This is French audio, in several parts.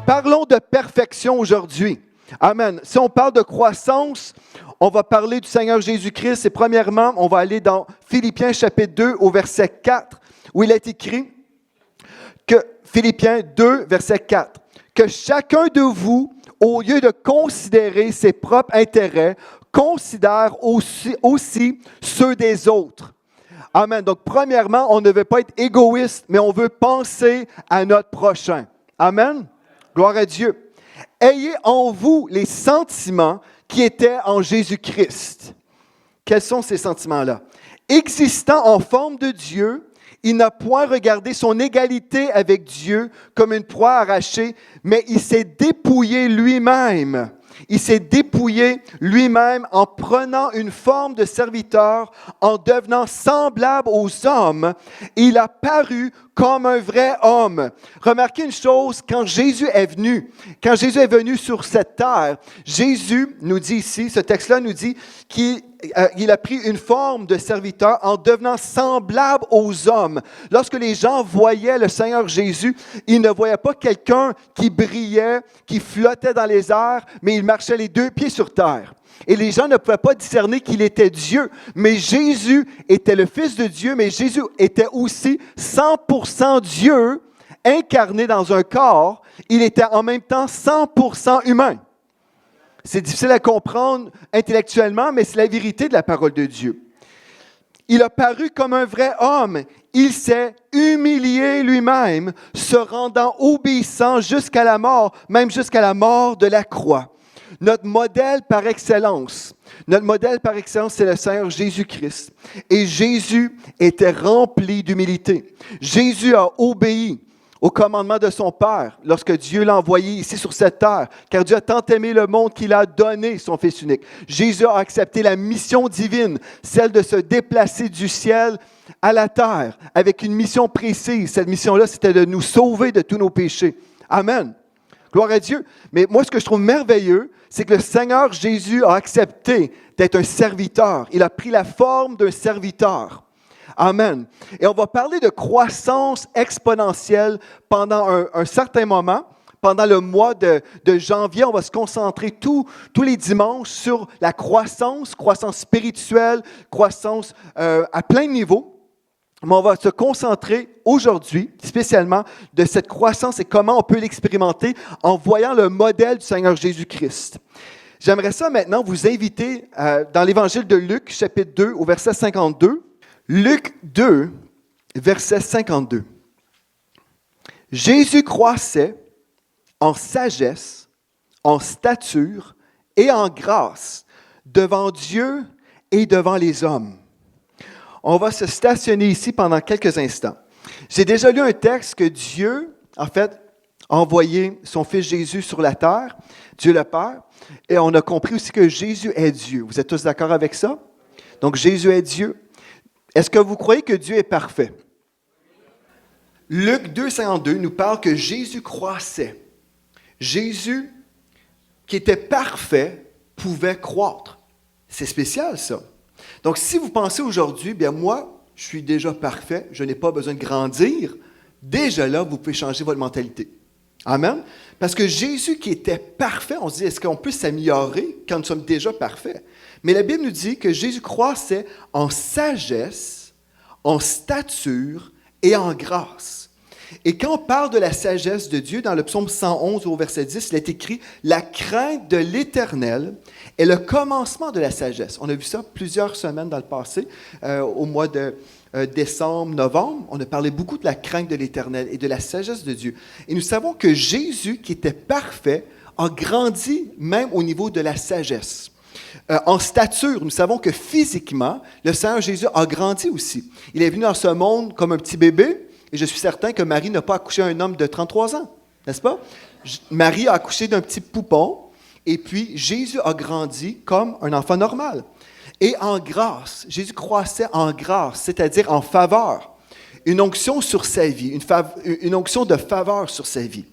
Parlons de perfection aujourd'hui. Amen. Si on parle de croissance, on va parler du Seigneur Jésus-Christ. Et premièrement, on va aller dans Philippiens chapitre 2 au verset 4, où il est écrit que, Philippiens 2, verset 4, que chacun de vous, au lieu de considérer ses propres intérêts, considère aussi ceux des autres. Amen. Donc, premièrement, on ne veut pas être égoïste, mais on veut penser à notre prochain. Amen. Gloire à Dieu. Ayez en vous les sentiments qui étaient en Jésus-Christ. Quels sont ces sentiments-là? Existant en forme de Dieu, il n'a point regardé son égalité avec Dieu comme une proie arrachée, mais il s'est dépouillé lui-même. Il s'est dépouillé lui-même en prenant une forme de serviteur, en devenant semblable aux hommes. Il a paru comme un vrai homme. Remarquez une chose, quand Jésus est venu sur cette terre, Jésus nous dit ici, ce texte-là nous dit qu'il a pris une forme de serviteur en devenant semblable aux hommes. Lorsque les gens voyaient le Seigneur Jésus, ils ne voyaient pas quelqu'un qui brillait, qui flottait dans les airs, mais il marchait les deux pieds sur terre. Et les gens ne pouvaient pas discerner qu'il était Dieu. Mais Jésus était le Fils de Dieu, mais Jésus était aussi 100% Dieu, incarné dans un corps. Il était en même temps 100% humain. C'est difficile à comprendre intellectuellement, mais c'est la vérité de la parole de Dieu. Il a paru comme un vrai homme. Il s'est humilié lui-même, se rendant obéissant jusqu'à la mort, même jusqu'à la mort de la croix. Notre modèle par excellence, c'est le Seigneur Jésus-Christ. Et Jésus était rempli d'humilité. Jésus a obéi au commandement de son Père lorsque Dieu l'a envoyé ici sur cette terre, car Dieu a tant aimé le monde qu'il a donné son Fils unique. Jésus a accepté la mission divine, celle de se déplacer du ciel à la terre avec une mission précise. Cette mission-là, c'était de nous sauver de tous nos péchés. Amen. Gloire à Dieu. Mais moi, ce que je trouve merveilleux, c'est que le Seigneur Jésus a accepté d'être un serviteur. Il a pris la forme d'un serviteur. Amen. Et on va parler de croissance exponentielle pendant un certain moment. Pendant le mois de janvier, on va se concentrer tous les dimanches sur la croissance spirituelle, croissance à plein niveau. Mais on va se concentrer aujourd'hui, spécialement, de cette croissance et comment on peut l'expérimenter en voyant le modèle du Seigneur Jésus-Christ. J'aimerais ça maintenant vous inviter dans l'Évangile de Luc, chapitre 2, au verset 52. Luc 2, verset 52. Jésus croissait en sagesse, en stature et en grâce devant Dieu et devant les hommes. On va se stationner ici pendant quelques instants. J'ai déjà lu un texte que Dieu, en fait, a envoyé son Fils Jésus sur la terre, Dieu le Père, et on a compris aussi que Jésus est Dieu. Vous êtes tous d'accord avec ça? Donc, Jésus est Dieu. Est-ce que vous croyez que Dieu est parfait? Luc 2, 52 nous parle que Jésus croissait. Jésus, qui était parfait, pouvait croître. C'est spécial, ça. Donc, si vous pensez aujourd'hui, bien moi, je suis déjà parfait, je n'ai pas besoin de grandir, déjà là, vous pouvez changer votre mentalité. Amen? Parce que Jésus qui était parfait, on se dit, est-ce qu'on peut s'améliorer quand nous sommes déjà parfaits? Mais la Bible nous dit que Jésus croissait en sagesse, en stature et en grâce. Et quand on parle de la sagesse de Dieu, dans le psaume 111 au verset 10, il est écrit « La crainte de l'Éternel est le commencement de la sagesse ». On a vu ça plusieurs semaines dans le passé, au mois de décembre, novembre. On a parlé beaucoup de la crainte de l'Éternel et de la sagesse de Dieu. Et nous savons que Jésus, qui était parfait, a grandi même au niveau de la sagesse. En stature, nous savons que physiquement, le Seigneur Jésus a grandi aussi. Il est venu dans ce monde comme un petit bébé, et je suis certain que Marie n'a pas accouché un homme de 33 ans, n'est-ce pas? Marie a accouché d'un petit poupon, et puis Jésus a grandi comme un enfant normal. Et en grâce, Jésus croissait en grâce, c'est-à-dire en faveur. Une onction sur sa vie, une onction de faveur sur sa vie.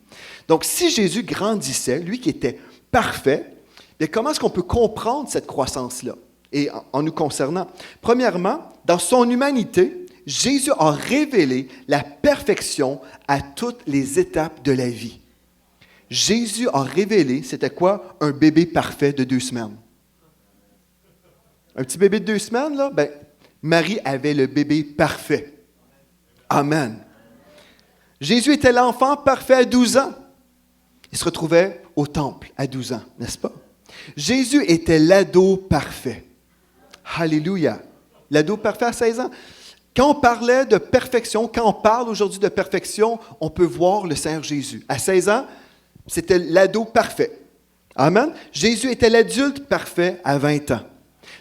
Donc, si Jésus grandissait, lui qui était parfait, bien, comment est-ce qu'on peut comprendre cette croissance-là? Et en nous concernant, premièrement, dans son humanité, Jésus a révélé la perfection à toutes les étapes de la vie. Jésus a révélé, c'était quoi? Un bébé parfait de 2 semaines. Un petit bébé de 2 semaines, là, Marie avait le bébé parfait. Amen. Jésus était l'enfant parfait à 12 ans. Il se retrouvait au temple à 12 ans, n'est-ce pas? Jésus était l'ado parfait. Alléluia. L'ado parfait à 16 ans. Quand on parlait de perfection, quand on parle aujourd'hui de perfection, on peut voir le Seigneur Jésus. À 16 ans, c'était l'ado parfait. Amen. Jésus était l'adulte parfait à 20 ans.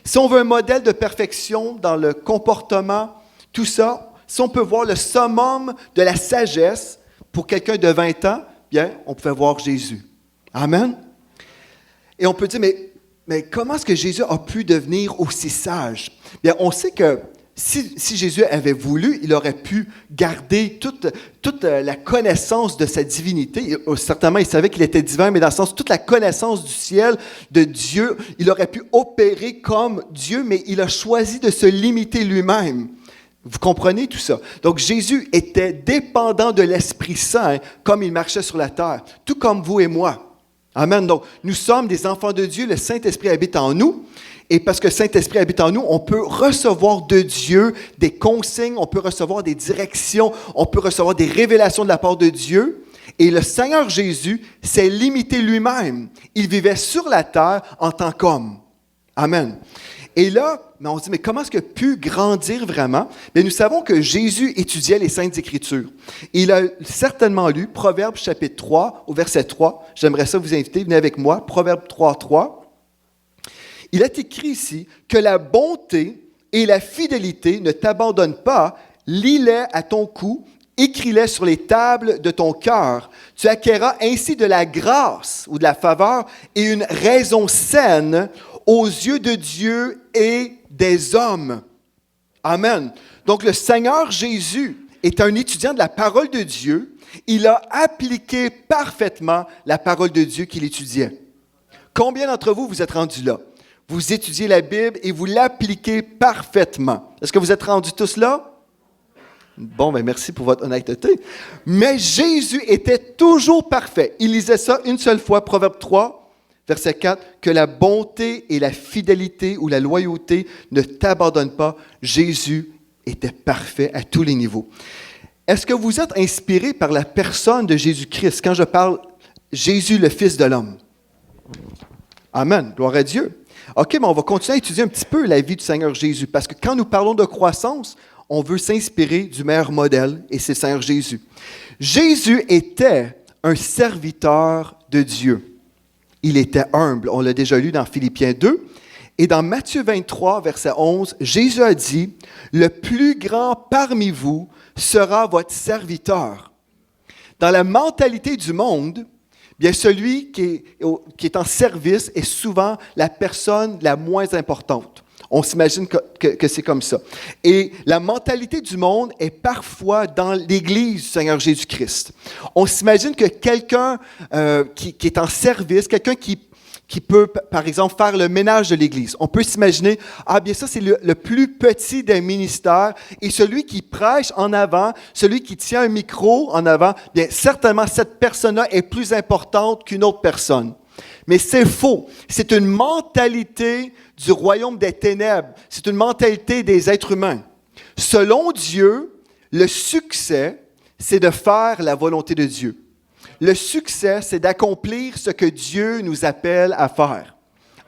Si on veut un modèle de perfection dans le comportement, tout ça, si on peut voir le summum de la sagesse pour quelqu'un de 20 ans, bien, on pouvait voir Jésus. Amen. Et on peut dire, mais comment est-ce que Jésus a pu devenir aussi sage? Bien, on sait que si Jésus avait voulu, il aurait pu garder toute la connaissance de sa divinité. Certainement, il savait qu'il était divin, mais dans le sens, toute la connaissance du ciel, de Dieu, il aurait pu opérer comme Dieu, mais il a choisi de se limiter lui-même. Vous comprenez tout ça? Donc, Jésus était dépendant de l'Esprit Saint, comme il marchait sur la terre, tout comme vous et moi. Amen. Donc, nous sommes des enfants de Dieu, le Saint-Esprit habite en nous. Et parce que le Saint-Esprit habite en nous, on peut recevoir de Dieu des consignes, on peut recevoir des directions, on peut recevoir des révélations de la part de Dieu. Et le Seigneur Jésus s'est limité lui-même. Il vivait sur la terre en tant qu'homme. Amen. Et là, on se dit, mais comment est-ce qu'il a pu grandir vraiment? Bien, nous savons que Jésus étudiait les Saintes Écritures. Il a certainement lu Proverbes chapitre 3, au verset 3. J'aimerais ça vous inviter, venez avec moi. Proverbes 3, 3. Il est écrit ici que la bonté et la fidélité ne t'abandonnent pas. Lis-les à ton cou, écris-les sur les tables de ton cœur. Tu acquerras ainsi de la grâce ou de la faveur et une raison saine aux yeux de Dieu et des hommes. Amen. Donc le Seigneur Jésus est un étudiant de la parole de Dieu. Il a appliqué parfaitement la parole de Dieu qu'il étudiait. Combien d'entre vous, vous êtes rendus là? Vous étudiez la Bible et vous l'appliquez parfaitement. Est-ce que vous êtes rendus tous là? Bon, merci pour votre honnêteté. Mais Jésus était toujours parfait. Il lisait ça une seule fois, Proverbe 3, verset 4, que la bonté et la fidélité ou la loyauté ne t'abandonnent pas. Jésus était parfait à tous les niveaux. Est-ce que vous êtes inspiré par la personne de Jésus-Christ quand je parle Jésus, le Fils de l'homme? Amen. Gloire à Dieu. OK, mais on va continuer à étudier un petit peu la vie du Seigneur Jésus, parce que quand nous parlons de croissance, on veut s'inspirer du meilleur modèle, et c'est le Seigneur Jésus. Jésus était un serviteur de Dieu. Il était humble, on l'a déjà lu dans Philippiens 2, et dans Matthieu 23, verset 11, Jésus a dit, « Le plus grand parmi vous sera votre serviteur. » Dans la mentalité du monde, bien, celui qui est en service est souvent la personne la moins importante. On s'imagine que c'est comme ça. Et la mentalité du monde est parfois dans l'Église du Seigneur Jésus-Christ. On s'imagine que quelqu'un qui est en service, quelqu'un qui peut, par exemple, faire le ménage de l'Église. On peut s'imaginer, bien ça, c'est le plus petit des ministères, et celui qui prêche en avant, celui qui tient un micro en avant, bien, certainement, cette personne-là est plus importante qu'une autre personne. Mais c'est faux. C'est une mentalité du royaume des ténèbres. C'est une mentalité des êtres humains. Selon Dieu, le succès, c'est de faire la volonté de Dieu. Le succès, c'est d'accomplir ce que Dieu nous appelle à faire.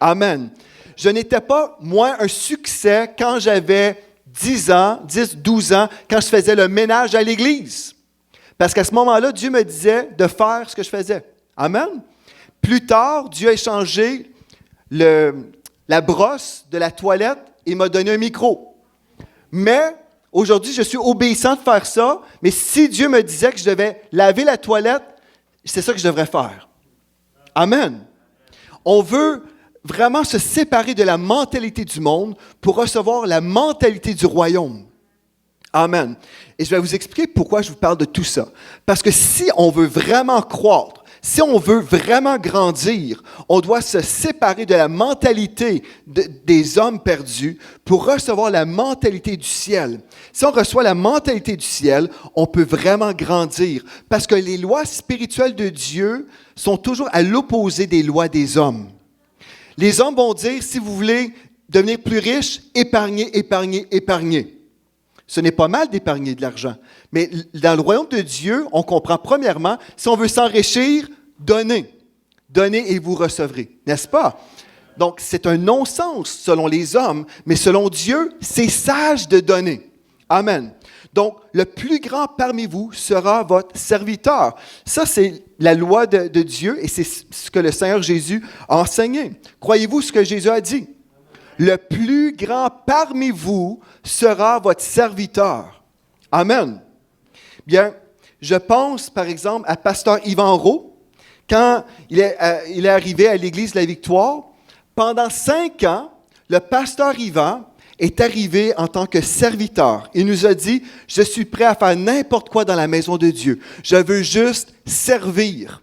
Amen. Je n'étais pas, moi, un succès quand j'avais 10 ans, 10, 12 ans, quand je faisais le ménage à l'Église. Parce qu'à ce moment-là, Dieu me disait de faire ce que je faisais. Amen. Plus tard, Dieu a changé la brosse de la toilette et m'a donné un micro. Mais aujourd'hui, je suis obéissant de faire ça, mais si Dieu me disait que je devais laver la toilette, c'est ça que je devrais faire. Amen. On veut vraiment se séparer de la mentalité du monde pour recevoir la mentalité du royaume. Amen. Et je vais vous expliquer pourquoi je vous parle de tout ça. Parce que si on veut vraiment croître, Si on veut vraiment grandir, on doit se séparer de la mentalité des hommes perdus pour recevoir la mentalité du ciel. Si on reçoit la mentalité du ciel, on peut vraiment grandir parce que les lois spirituelles de Dieu sont toujours à l'opposé des lois des hommes. Les hommes vont dire, si vous voulez devenir plus riche, épargnez, épargnez, épargnez. Ce n'est pas mal d'épargner de l'argent. Mais dans le royaume de Dieu, on comprend premièrement, si on veut s'enrichir, donnez. Donnez et vous recevrez. N'est-ce pas? Donc, c'est un non-sens selon les hommes, mais selon Dieu, c'est sage de donner. Amen. Donc, le plus grand parmi vous sera votre serviteur. Ça, c'est la loi de Dieu et c'est ce que le Seigneur Jésus a enseigné. Croyez-vous ce que Jésus a dit? Le plus grand parmi vous sera votre serviteur. Amen. Bien, je pense par exemple à Pasteur Yvan Roux, quand il est arrivé à l'Église de la Victoire. Pendant 5 ans, le Pasteur Yvan est arrivé en tant que serviteur. Il nous a dit, je suis prêt à faire n'importe quoi dans la maison de Dieu. Je veux juste servir.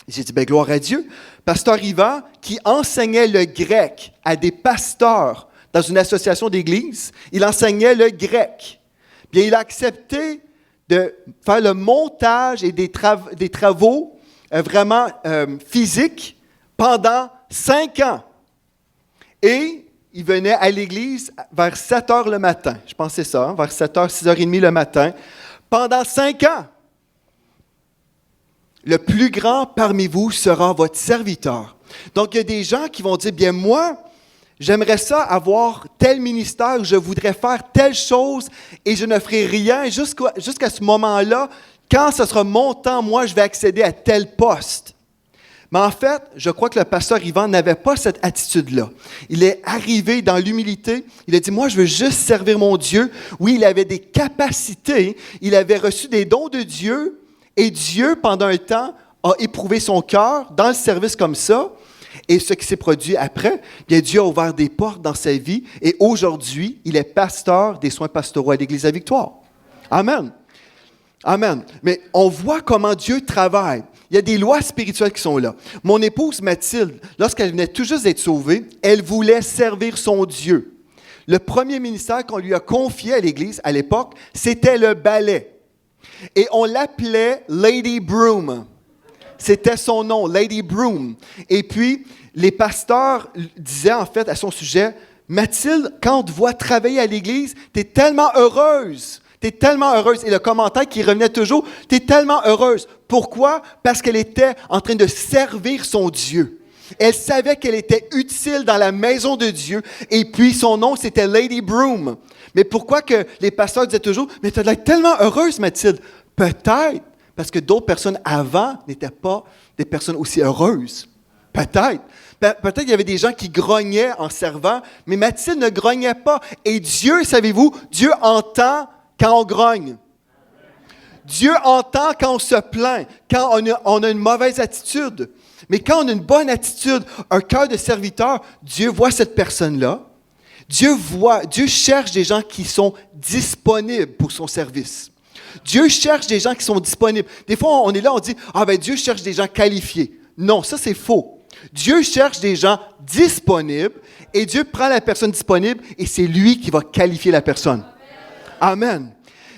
J'ai dit, gloire à Dieu. Pasteur Yvan, qui enseignait le grec à des pasteurs dans une association d'église, il enseignait le grec. Bien, il a accepté de faire le montage et des travaux vraiment physiques pendant 5 ans. Et il venait à l'église vers 7 heures le matin. Je pensais ça, vers 7 heures, 6h30 le matin. Pendant 5 ans. Le plus grand parmi vous sera votre serviteur. Donc, il y a des gens qui vont dire, bien moi, j'aimerais ça avoir tel ministère, je voudrais faire telle chose et je ne ferai rien jusqu'à ce moment-là. Quand ce sera mon temps, moi, je vais accéder à tel poste. Mais en fait, je crois que le pasteur Yvan n'avait pas cette attitude-là. Il est arrivé dans l'humilité. Il a dit, moi, je veux juste servir mon Dieu. Oui, il avait des capacités. Il avait reçu des dons de Dieu. Et Dieu, pendant un temps, a éprouvé son cœur dans le service comme ça. Et ce qui s'est produit après, bien, Dieu a ouvert des portes dans sa vie. Et aujourd'hui, il est pasteur des soins pastoraux à l'Église de la Victoire. Amen. Amen. Mais on voit comment Dieu travaille. Il y a des lois spirituelles qui sont là. Mon épouse Mathilde, lorsqu'elle venait tout juste d'être sauvée, elle voulait servir son Dieu. Le premier ministère qu'on lui a confié à l'Église à l'époque, c'était le ballet. Et on l'appelait Lady Broom. C'était son nom, Lady Broom. Et puis, les pasteurs disaient en fait à son sujet, Mathilde, quand on te voit travailler à l'Église, tu es tellement heureuse. Tu es tellement heureuse. Et le commentaire qui revenait toujours, tu es tellement heureuse. Pourquoi? Parce qu'elle était en train de servir son Dieu. Elle savait qu'elle était utile dans la maison de Dieu. Et puis, son nom, c'était Lady Broom. Mais pourquoi que les pasteurs disaient toujours, mais tu as l'air tellement heureuse, Mathilde? Peut-être parce que d'autres personnes avant n'étaient pas des personnes aussi heureuses. Peut-être. Peut-être qu'il y avait des gens qui grognaient en servant, mais Mathilde ne grognait pas. Et Dieu, savez-vous, Dieu entend quand on grogne. Dieu entend quand on se plaint, quand on a une mauvaise attitude. Mais quand on a une bonne attitude, un cœur de serviteur, Dieu voit cette personne-là. Dieu cherche des gens qui sont disponibles pour son service. Dieu cherche des gens qui sont disponibles. Des fois, on est là, on dit, Dieu cherche des gens qualifiés. Non, ça c'est faux. Dieu cherche des gens disponibles et Dieu prend la personne disponible et c'est lui qui va qualifier la personne. Amen.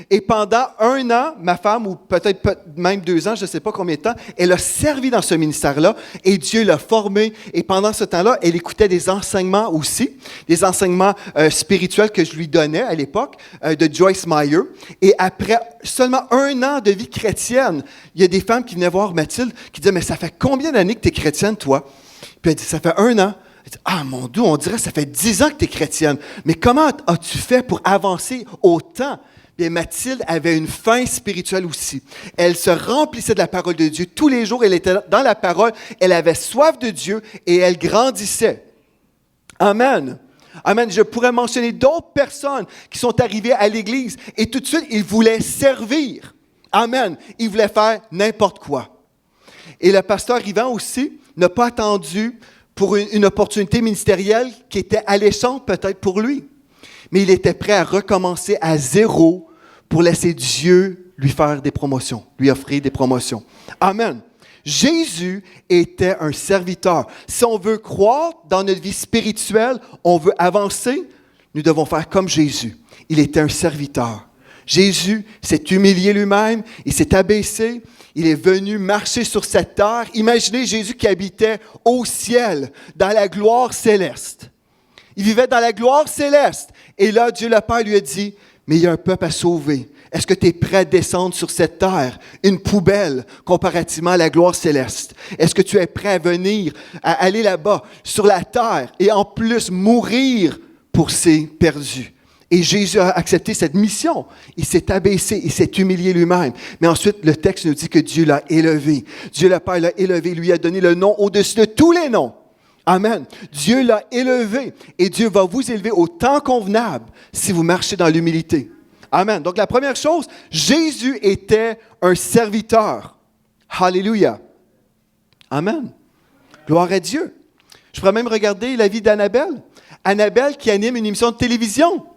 Et pendant 1 an, ma femme, ou peut-être même 2 ans, je ne sais pas combien de temps, elle a servi dans ce ministère-là et Dieu l'a formée. Et pendant ce temps-là, elle écoutait des enseignements aussi, des enseignements spirituels que je lui donnais à l'époque, de Joyce Meyer. Et après seulement 1 an de vie chrétienne, il y a des femmes qui venaient voir Mathilde qui disaient, mais ça fait combien d'années que tu es chrétienne, toi? Puis elle dit, ça fait 1 an. Elle dit, mon Dieu, on dirait que ça fait 10 ans que tu es chrétienne. Mais comment as-tu fait pour avancer autant? Bien, Mathilde avait une faim spirituelle aussi. Elle se remplissait de la parole de Dieu. Tous les jours, elle était dans la parole. Elle avait soif de Dieu et elle grandissait. Amen. Amen. Je pourrais mentionner d'autres personnes qui sont arrivées à l'Église et tout de suite, ils voulaient servir. Amen. Ils voulaient faire n'importe quoi. Et le pasteur Yvan aussi n'a pas attendu pour une opportunité ministérielle qui était alléchante peut-être pour lui. Mais il était prêt à recommencer à zéro pour laisser Dieu lui faire des promotions, lui offrir des promotions. Amen. Jésus était un serviteur. Si on veut croître dans notre vie spirituelle, on veut avancer, nous devons faire comme Jésus. Il était un serviteur. Jésus s'est humilié lui-même, il s'est abaissé, il est venu marcher sur cette terre. Imaginez Jésus qui habitait au ciel, dans la gloire céleste. Il vivait dans la gloire céleste. Et là, Dieu le Père lui a dit, mais il y a un peuple à sauver. Est-ce que tu es prêt à descendre sur cette terre, une poubelle comparativement à la gloire céleste? Est-ce que tu es prêt à venir, à aller là-bas, sur la terre, et en plus mourir pour ces perdus? Et Jésus a accepté cette mission. Il s'est abaissé, il s'est humilié lui-même. Mais ensuite, le texte nous dit que Dieu l'a élevé. Dieu le Père l'a élevé, lui a donné le nom au-dessus de tous les noms. Amen. Dieu l'a élevé et Dieu va vous élever au temps convenable si vous marchez dans l'humilité. Amen. Donc la première chose, Jésus était un serviteur. Alléluia. Amen. Gloire à Dieu. Je pourrais même regarder la vie d'Annabelle. Annabelle qui anime une émission de télévision.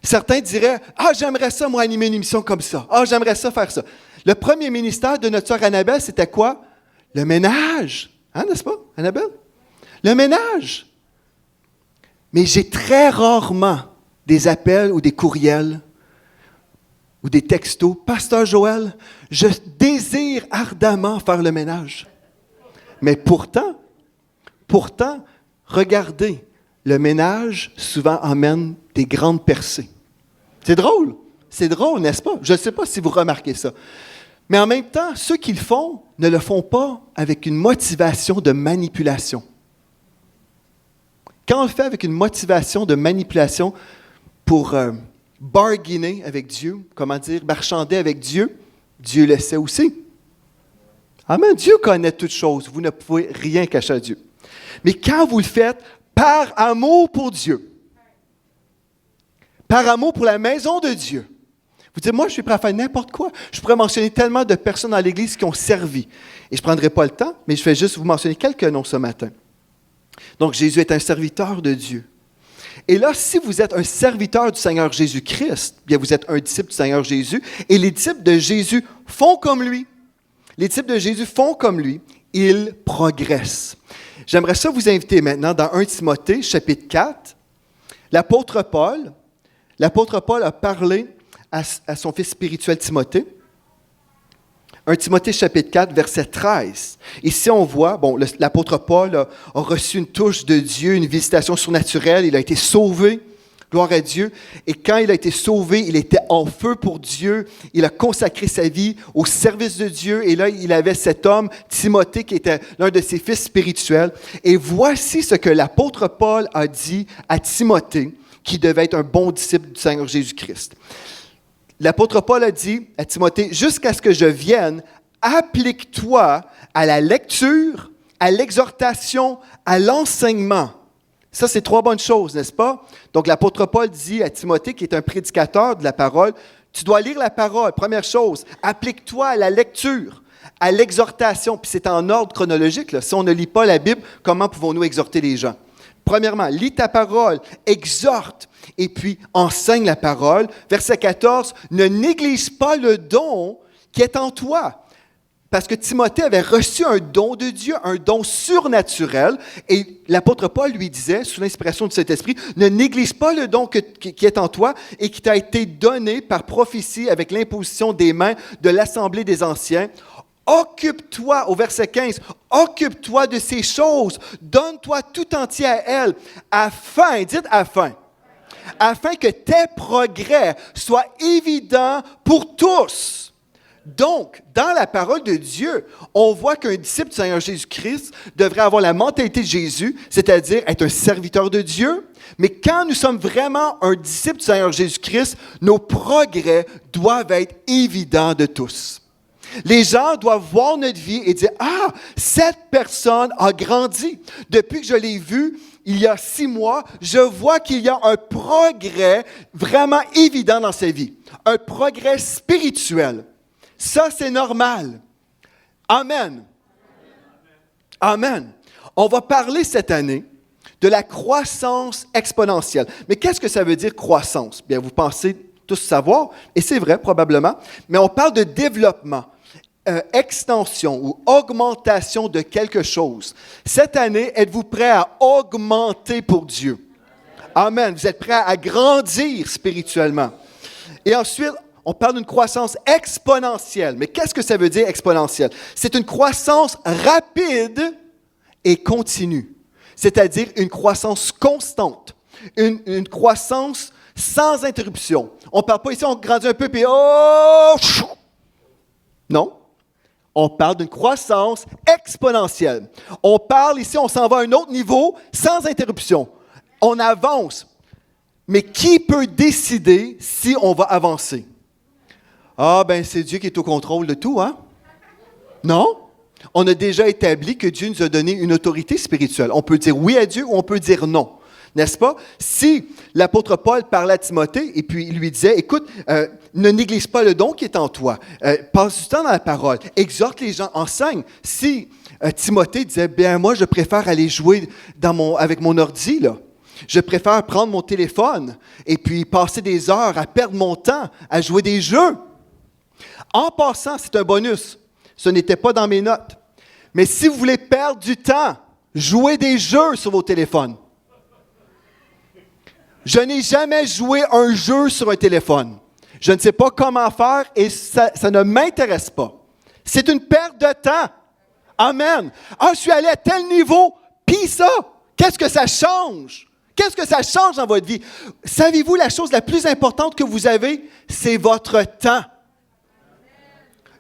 Certains diraient, « Ah, j'aimerais ça, moi, animer une émission comme ça. Ah, j'aimerais ça faire ça. » Le premier ministère de notre sœur Annabelle, c'était quoi? Le ménage. Hein, n'est-ce pas, Annabelle? Le ménage. Mais j'ai très rarement des appels ou des courriels ou des textos. « Pasteur Joël, je désire ardemment faire le ménage. » Mais pourtant, regardez, le ménage souvent emmène des grandes percées. C'est drôle, n'est-ce pas? Je ne sais pas si vous remarquez ça. Mais en même temps, ceux qui le font ne le font pas avec une motivation de manipulation. Quand on le fait avec une motivation de manipulation pour bargainer avec Dieu, marchander avec Dieu, Dieu le sait aussi. Amen. Dieu connaît toutes choses. Vous ne pouvez rien cacher à Dieu. Mais quand vous le faites par amour pour Dieu, par amour pour la maison de Dieu, vous dites, moi, je suis prêt à faire n'importe quoi. Je pourrais mentionner tellement de personnes dans l'Église qui ont servi. Et je ne prendrai pas le temps, mais je vais juste vous mentionner quelques noms ce matin. Donc, Jésus est un serviteur de Dieu. Et là, si vous êtes un serviteur du Seigneur Jésus-Christ, bien, vous êtes un disciple du Seigneur Jésus, et les disciples de Jésus font comme lui. Les disciples de Jésus font comme lui. Ils progressent. J'aimerais ça vous inviter maintenant dans 1 Timothée, chapitre 4. L'apôtre Paul a parlé à son fils spirituel Timothée. 1 Timothée, chapitre 4, verset 13. Ici, on voit, l'apôtre Paul a reçu une touche de Dieu, une visitation surnaturelle. Il a été sauvé. Gloire à Dieu. Et quand il a été sauvé, il était en feu pour Dieu. Il a consacré sa vie au service de Dieu. Et là, il avait cet homme, Timothée, qui était l'un de ses fils spirituels. Et voici ce que l'apôtre Paul a dit à Timothée, qui devait être un bon disciple du Seigneur Jésus-Christ. L'apôtre Paul a dit à Timothée, « Jusqu'à ce que je vienne, applique-toi à la lecture, à l'exhortation, à l'enseignement. » Ça, c'est 3 bonnes choses, n'est-ce pas? Donc, l'apôtre Paul dit à Timothée, qui est un prédicateur de la parole, « Tu dois lire la parole. Première chose, applique-toi à la lecture, à l'exhortation. » Puis c'est en ordre chronologique. Là. Si on ne lit pas la Bible, comment pouvons-nous exhorter les gens? Premièrement, lis ta parole, exhorte, et puis enseigne la parole. Verset 14, « Ne néglige pas le don qui est en toi. » Parce que Timothée avait reçu un don de Dieu, un don surnaturel. Et l'apôtre Paul lui disait, sous l'inspiration du Saint-Esprit, « Ne néglige pas le don qui est en toi et qui t'a été donné par prophétie avec l'imposition des mains de l'Assemblée des Anciens. Occupe-toi, au verset 15, occupe-toi de ces choses, donne-toi tout entier à elles, afin que tes progrès soient évidents pour tous. » Donc, dans la parole de Dieu, on voit qu'un disciple du Seigneur Jésus-Christ devrait avoir la mentalité de Jésus, c'est-à-dire être un serviteur de Dieu. Mais quand nous sommes vraiment un disciple du Seigneur Jésus-Christ, nos progrès doivent être évidents de tous. Les gens doivent voir notre vie et dire, « Ah, cette personne a grandi. Depuis que je l'ai vue, il y a 6 mois, je vois qu'il y a un progrès vraiment évident dans sa vie. Un progrès spirituel. » Ça, c'est normal. Amen. Amen. On va parler cette année de la croissance exponentielle. Mais qu'est-ce que ça veut dire croissance? Bien, vous pensez tous savoir, et c'est vrai probablement, mais on parle de développement. extension ou augmentation de quelque chose. Cette année, êtes-vous prêts à augmenter pour Dieu? Amen. Vous êtes prêts à grandir spirituellement. Et ensuite, on parle d'une croissance exponentielle. Mais qu'est-ce que ça veut dire exponentielle? C'est une croissance rapide et continue. C'est-à-dire une croissance constante. Une croissance sans interruption. On ne parle pas ici, on grandit un peu, puis oh! Non. On parle d'une croissance exponentielle. On parle ici, on s'en va à un autre niveau sans interruption. On avance. Mais qui peut décider si on va avancer? Ah, ben c'est Dieu qui est au contrôle de tout, hein? Non? On a déjà établi que Dieu nous a donné une autorité spirituelle. On peut dire oui à Dieu ou on peut dire non. N'est-ce pas? Si l'apôtre Paul parlait à Timothée et puis il lui disait, écoute, ne néglige pas le don qui est en toi. Passe du temps dans la parole. Exhorte les gens, enseigne. Si Timothée disait, bien moi je préfère aller jouer avec mon ordi, là. Je préfère prendre mon téléphone et puis passer des heures à perdre mon temps, à jouer des jeux. En passant, c'est un bonus. Ce n'était pas dans mes notes. Mais si vous voulez perdre du temps, jouez des jeux sur vos téléphones. Je n'ai jamais joué un jeu sur un téléphone. Je ne sais pas comment faire et ça ne m'intéresse pas. C'est une perte de temps. Amen. Ah, je suis allé à tel niveau, puis ça, qu'est-ce que ça change? Qu'est-ce que ça change dans votre vie? Savez-vous, la chose la plus importante que vous avez, c'est votre temps.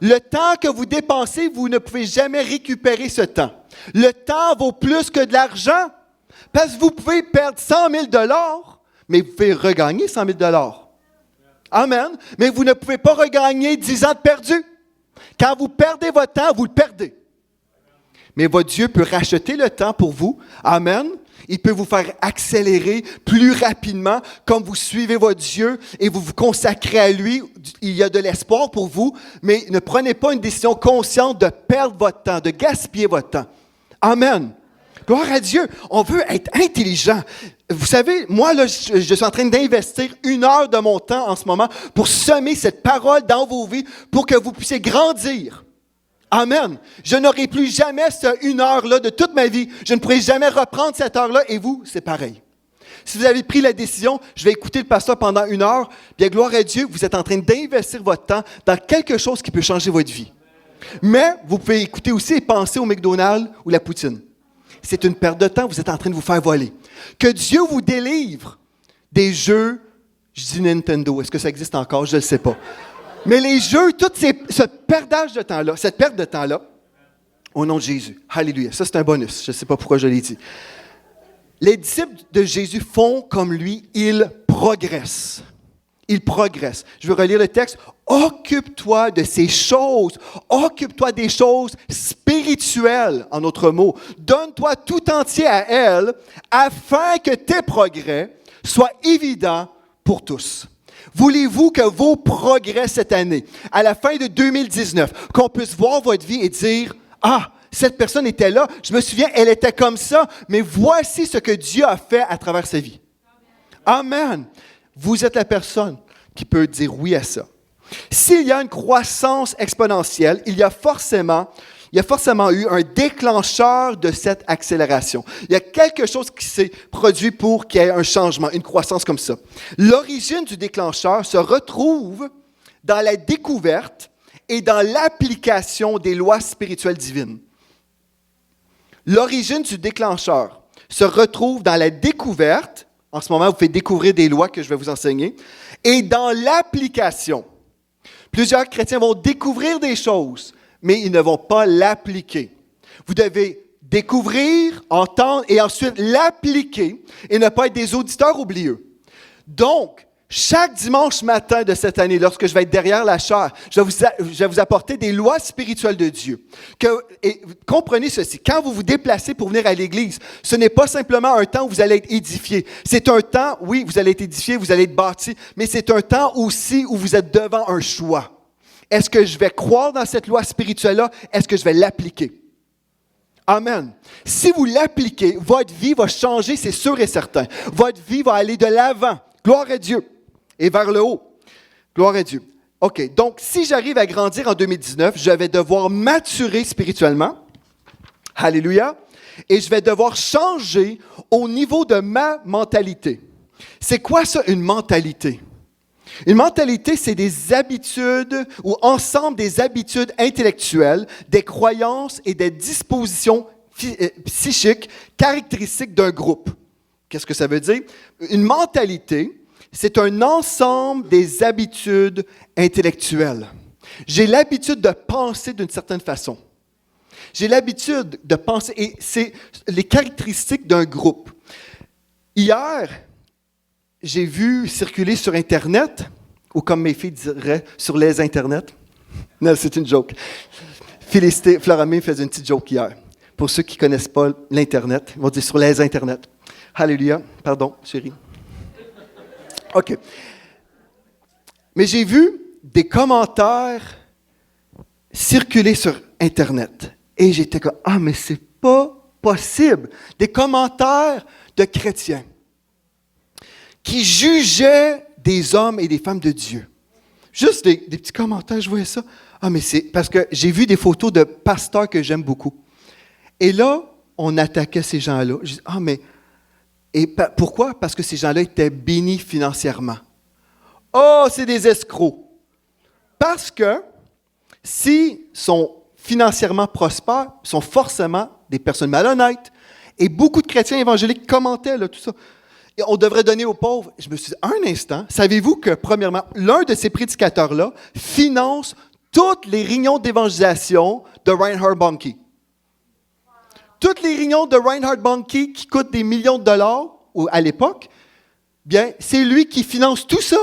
Le temps que vous dépensez, vous ne pouvez jamais récupérer ce temps. Le temps vaut plus que de l'argent. Parce que vous pouvez perdre 100 000 $, mais vous pouvez regagner 100 000 $. Amen. Mais vous ne pouvez pas regagner 10 ans de perdu. Quand vous perdez votre temps, vous le perdez. Mais votre Dieu peut racheter le temps pour vous. Amen. Il peut vous faire accélérer plus rapidement comme vous suivez votre Dieu et vous vous consacrez à lui. Il y a de l'espoir pour vous, mais ne prenez pas une décision consciente de perdre votre temps, de gaspiller votre temps. Amen. Gloire à Dieu. On veut être intelligent. Vous savez, moi, là, je suis en train d'investir 1 heure de mon temps en ce moment pour semer cette parole dans vos vies pour que vous puissiez grandir. Amen. Je n'aurai plus jamais cette 1 heure-là de toute ma vie. Je ne pourrai jamais reprendre cette heure-là et vous, c'est pareil. Si vous avez pris la décision, je vais écouter le pasteur pendant 1 heure, bien gloire à Dieu, vous êtes en train d'investir votre temps dans quelque chose qui peut changer votre vie. Mais vous pouvez écouter aussi et penser au McDonald's ou la poutine. C'est une perte de temps, vous êtes en train de vous faire voler. Que Dieu vous délivre des jeux, je dis Nintendo, est-ce que ça existe encore? Je ne le sais pas. Mais les jeux, ce perdage de temps-là, cette perte de temps-là, au nom de Jésus, alléluia, ça c'est un bonus, je ne sais pas pourquoi je l'ai dit. Les disciples de Jésus font comme lui, ils progressent. Ils progressent. Je vais relire le texte. Occupe-toi de ces choses. Occupe-toi des choses spirituelles, en d'autres mots. Donne-toi tout entier à elles, afin que tes progrès soient évidents pour tous. Voulez-vous que vos progrès cette année, à la fin de 2019, qu'on puisse voir votre vie et dire, « Ah, cette personne était là, je me souviens, elle était comme ça, mais voici ce que Dieu a fait à travers sa vie. » Amen. Vous êtes la personne qui peut dire oui à ça. S'il y a une croissance exponentielle, il y a forcément eu un déclencheur de cette accélération. Il y a quelque chose qui s'est produit pour qu'il y ait un changement, une croissance comme ça. L'origine du déclencheur se retrouve dans la découverte et dans l'application des lois spirituelles divines. L'origine du déclencheur se retrouve dans la découverte. En ce moment, vous faites découvrir des lois que je vais vous enseigner. Et dans l'application. Plusieurs chrétiens vont découvrir des choses, mais ils ne vont pas l'appliquer. Vous devez découvrir, entendre et ensuite l'appliquer et ne pas être des auditeurs oublieux. Donc, chaque dimanche matin de cette année, lorsque je vais être derrière la chaire, je vais vous apporter des lois spirituelles de Dieu. Et comprenez ceci, quand vous vous déplacez pour venir à l'Église, ce n'est pas simplement un temps où vous allez être édifié. C'est un temps, oui, vous allez être édifié, vous allez être bâti, mais c'est un temps aussi où vous êtes devant un choix. Est-ce que je vais croire dans cette loi spirituelle-là? Est-ce que je vais l'appliquer? Amen. Si vous l'appliquez, votre vie va changer, c'est sûr et certain. Votre vie va aller de l'avant. Gloire à Dieu. Et vers le haut. Gloire à Dieu. OK, donc si j'arrive à grandir en 2019, je vais devoir maturer spirituellement. Alléluia. Et je vais devoir changer au niveau de ma mentalité. C'est quoi ça, une mentalité? Une mentalité, c'est des habitudes ou ensemble des habitudes intellectuelles, des croyances et des dispositions psychiques caractéristiques d'un groupe. Qu'est-ce que ça veut dire? Une mentalité, c'est un ensemble des habitudes intellectuelles. J'ai l'habitude de penser d'une certaine façon. J'ai l'habitude de penser, et c'est les caractéristiques d'un groupe. Hier, j'ai vu circuler sur Internet, ou comme mes filles diraient, sur les Internets. Non, c'est une joke. Félicité, Floramé faisait une petite joke hier. Pour ceux qui ne connaissent pas l'Internet, ils vont dire sur les Internets. Alléluia. Pardon, chérie. OK. Mais j'ai vu des commentaires circuler sur Internet. Et j'étais comme, ah, mais c'est pas possible. Des commentaires de chrétiens qui jugeaient des hommes et des femmes de Dieu. Juste des petits commentaires, je voyais ça. Ah, mais c'est parce que j'ai vu des photos de pasteurs que j'aime beaucoup. Et là, on attaquait ces gens-là. Je dis, ah, mais pourquoi? Parce que ces gens-là étaient bénis financièrement. Oh, c'est des escrocs. Parce que s'ils sont financièrement prospères, ils sont forcément des personnes malhonnêtes. Et beaucoup de chrétiens évangéliques commentaient là, tout ça. Et on devrait donner aux pauvres. Je me suis dit, un instant, savez-vous que, premièrement, l'un de ces prédicateurs-là finance toutes les réunions d'évangélisation de Reinhard Bonnke. Toutes les réunions de Reinhard Bonnke qui coûtent des millions de dollars à l'époque, bien, c'est lui qui finance tout ça.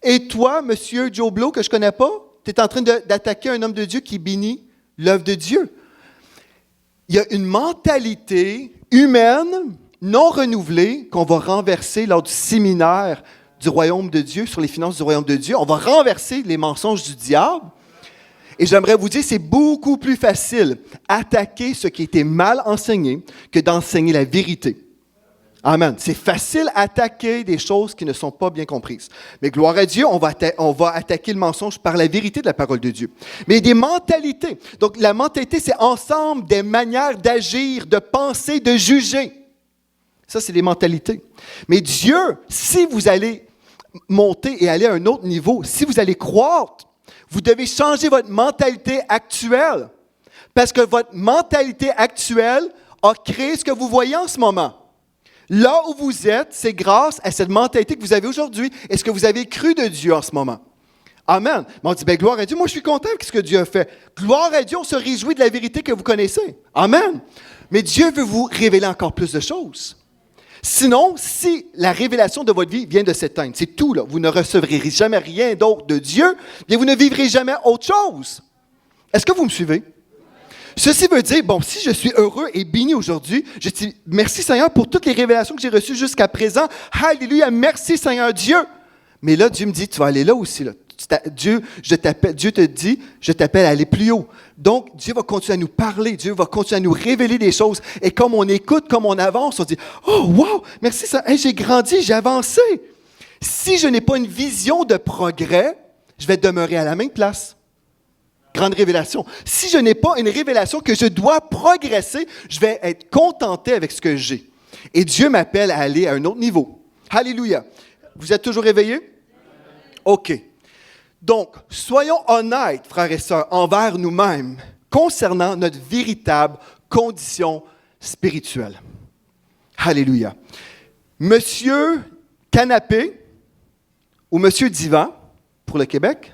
Et toi, monsieur Joe Blow, que je ne connais pas, tu es en train d'attaquer un homme de Dieu qui bénit l'œuvre de Dieu. Il y a une mentalité humaine non renouvelée qu'on va renverser lors du séminaire du royaume de Dieu, sur les finances du royaume de Dieu. On va renverser les mensonges du diable. Et j'aimerais vous dire, c'est beaucoup plus facile attaquer ce qui était mal enseigné que d'enseigner la vérité. Amen. C'est facile attaquer des choses qui ne sont pas bien comprises. Mais gloire à Dieu, on va attaquer le mensonge par la vérité de la parole de Dieu. Mais des mentalités. Donc, la mentalité, c'est ensemble des manières d'agir, de penser, de juger. Ça, c'est des mentalités. Mais Dieu, si vous allez monter et aller à un autre niveau, si vous allez croître, vous devez changer votre mentalité actuelle. Parce que votre mentalité actuelle a créé ce que vous voyez en ce moment. Là où vous êtes, c'est grâce à cette mentalité que vous avez aujourd'hui et ce que vous avez cru de Dieu en ce moment. Amen. Mais on dit, bien, gloire à Dieu, moi je suis content de ce que Dieu a fait. Gloire à Dieu, on se réjouit de la vérité que vous connaissez. Amen. Mais Dieu veut vous révéler encore plus de choses. Sinon, si la révélation de votre vie vient de s'éteindre, c'est tout, là, vous ne recevrez jamais rien d'autre de Dieu, bien vous ne vivrez jamais autre chose. Est-ce que vous me suivez? Ceci veut dire, bon, si je suis heureux et béni aujourd'hui, je dis merci Seigneur pour toutes les révélations que j'ai reçues jusqu'à présent. Alléluia, merci Seigneur Dieu. Mais là, Dieu me dit, tu vas aller là aussi. Là. Dieu te dit, je t'appelle à aller plus haut. Donc, Dieu va continuer à nous parler, Dieu va continuer à nous révéler des choses. Et comme on écoute, comme on avance, on dit, oh wow, merci Seigneur, hey, j'ai grandi, j'ai avancé. Si je n'ai pas une vision de progrès, je vais demeurer à la même place. Grande révélation. Si je n'ai pas une révélation que je dois progresser, je vais être contenté avec ce que j'ai. Et Dieu m'appelle à aller à un autre niveau. Alléluia. Vous êtes toujours réveillés? OK. Donc, soyons honnêtes, frères et sœurs, envers nous-mêmes, concernant notre véritable condition spirituelle. Alléluia. Monsieur Canapé ou Monsieur Divan, pour le Québec,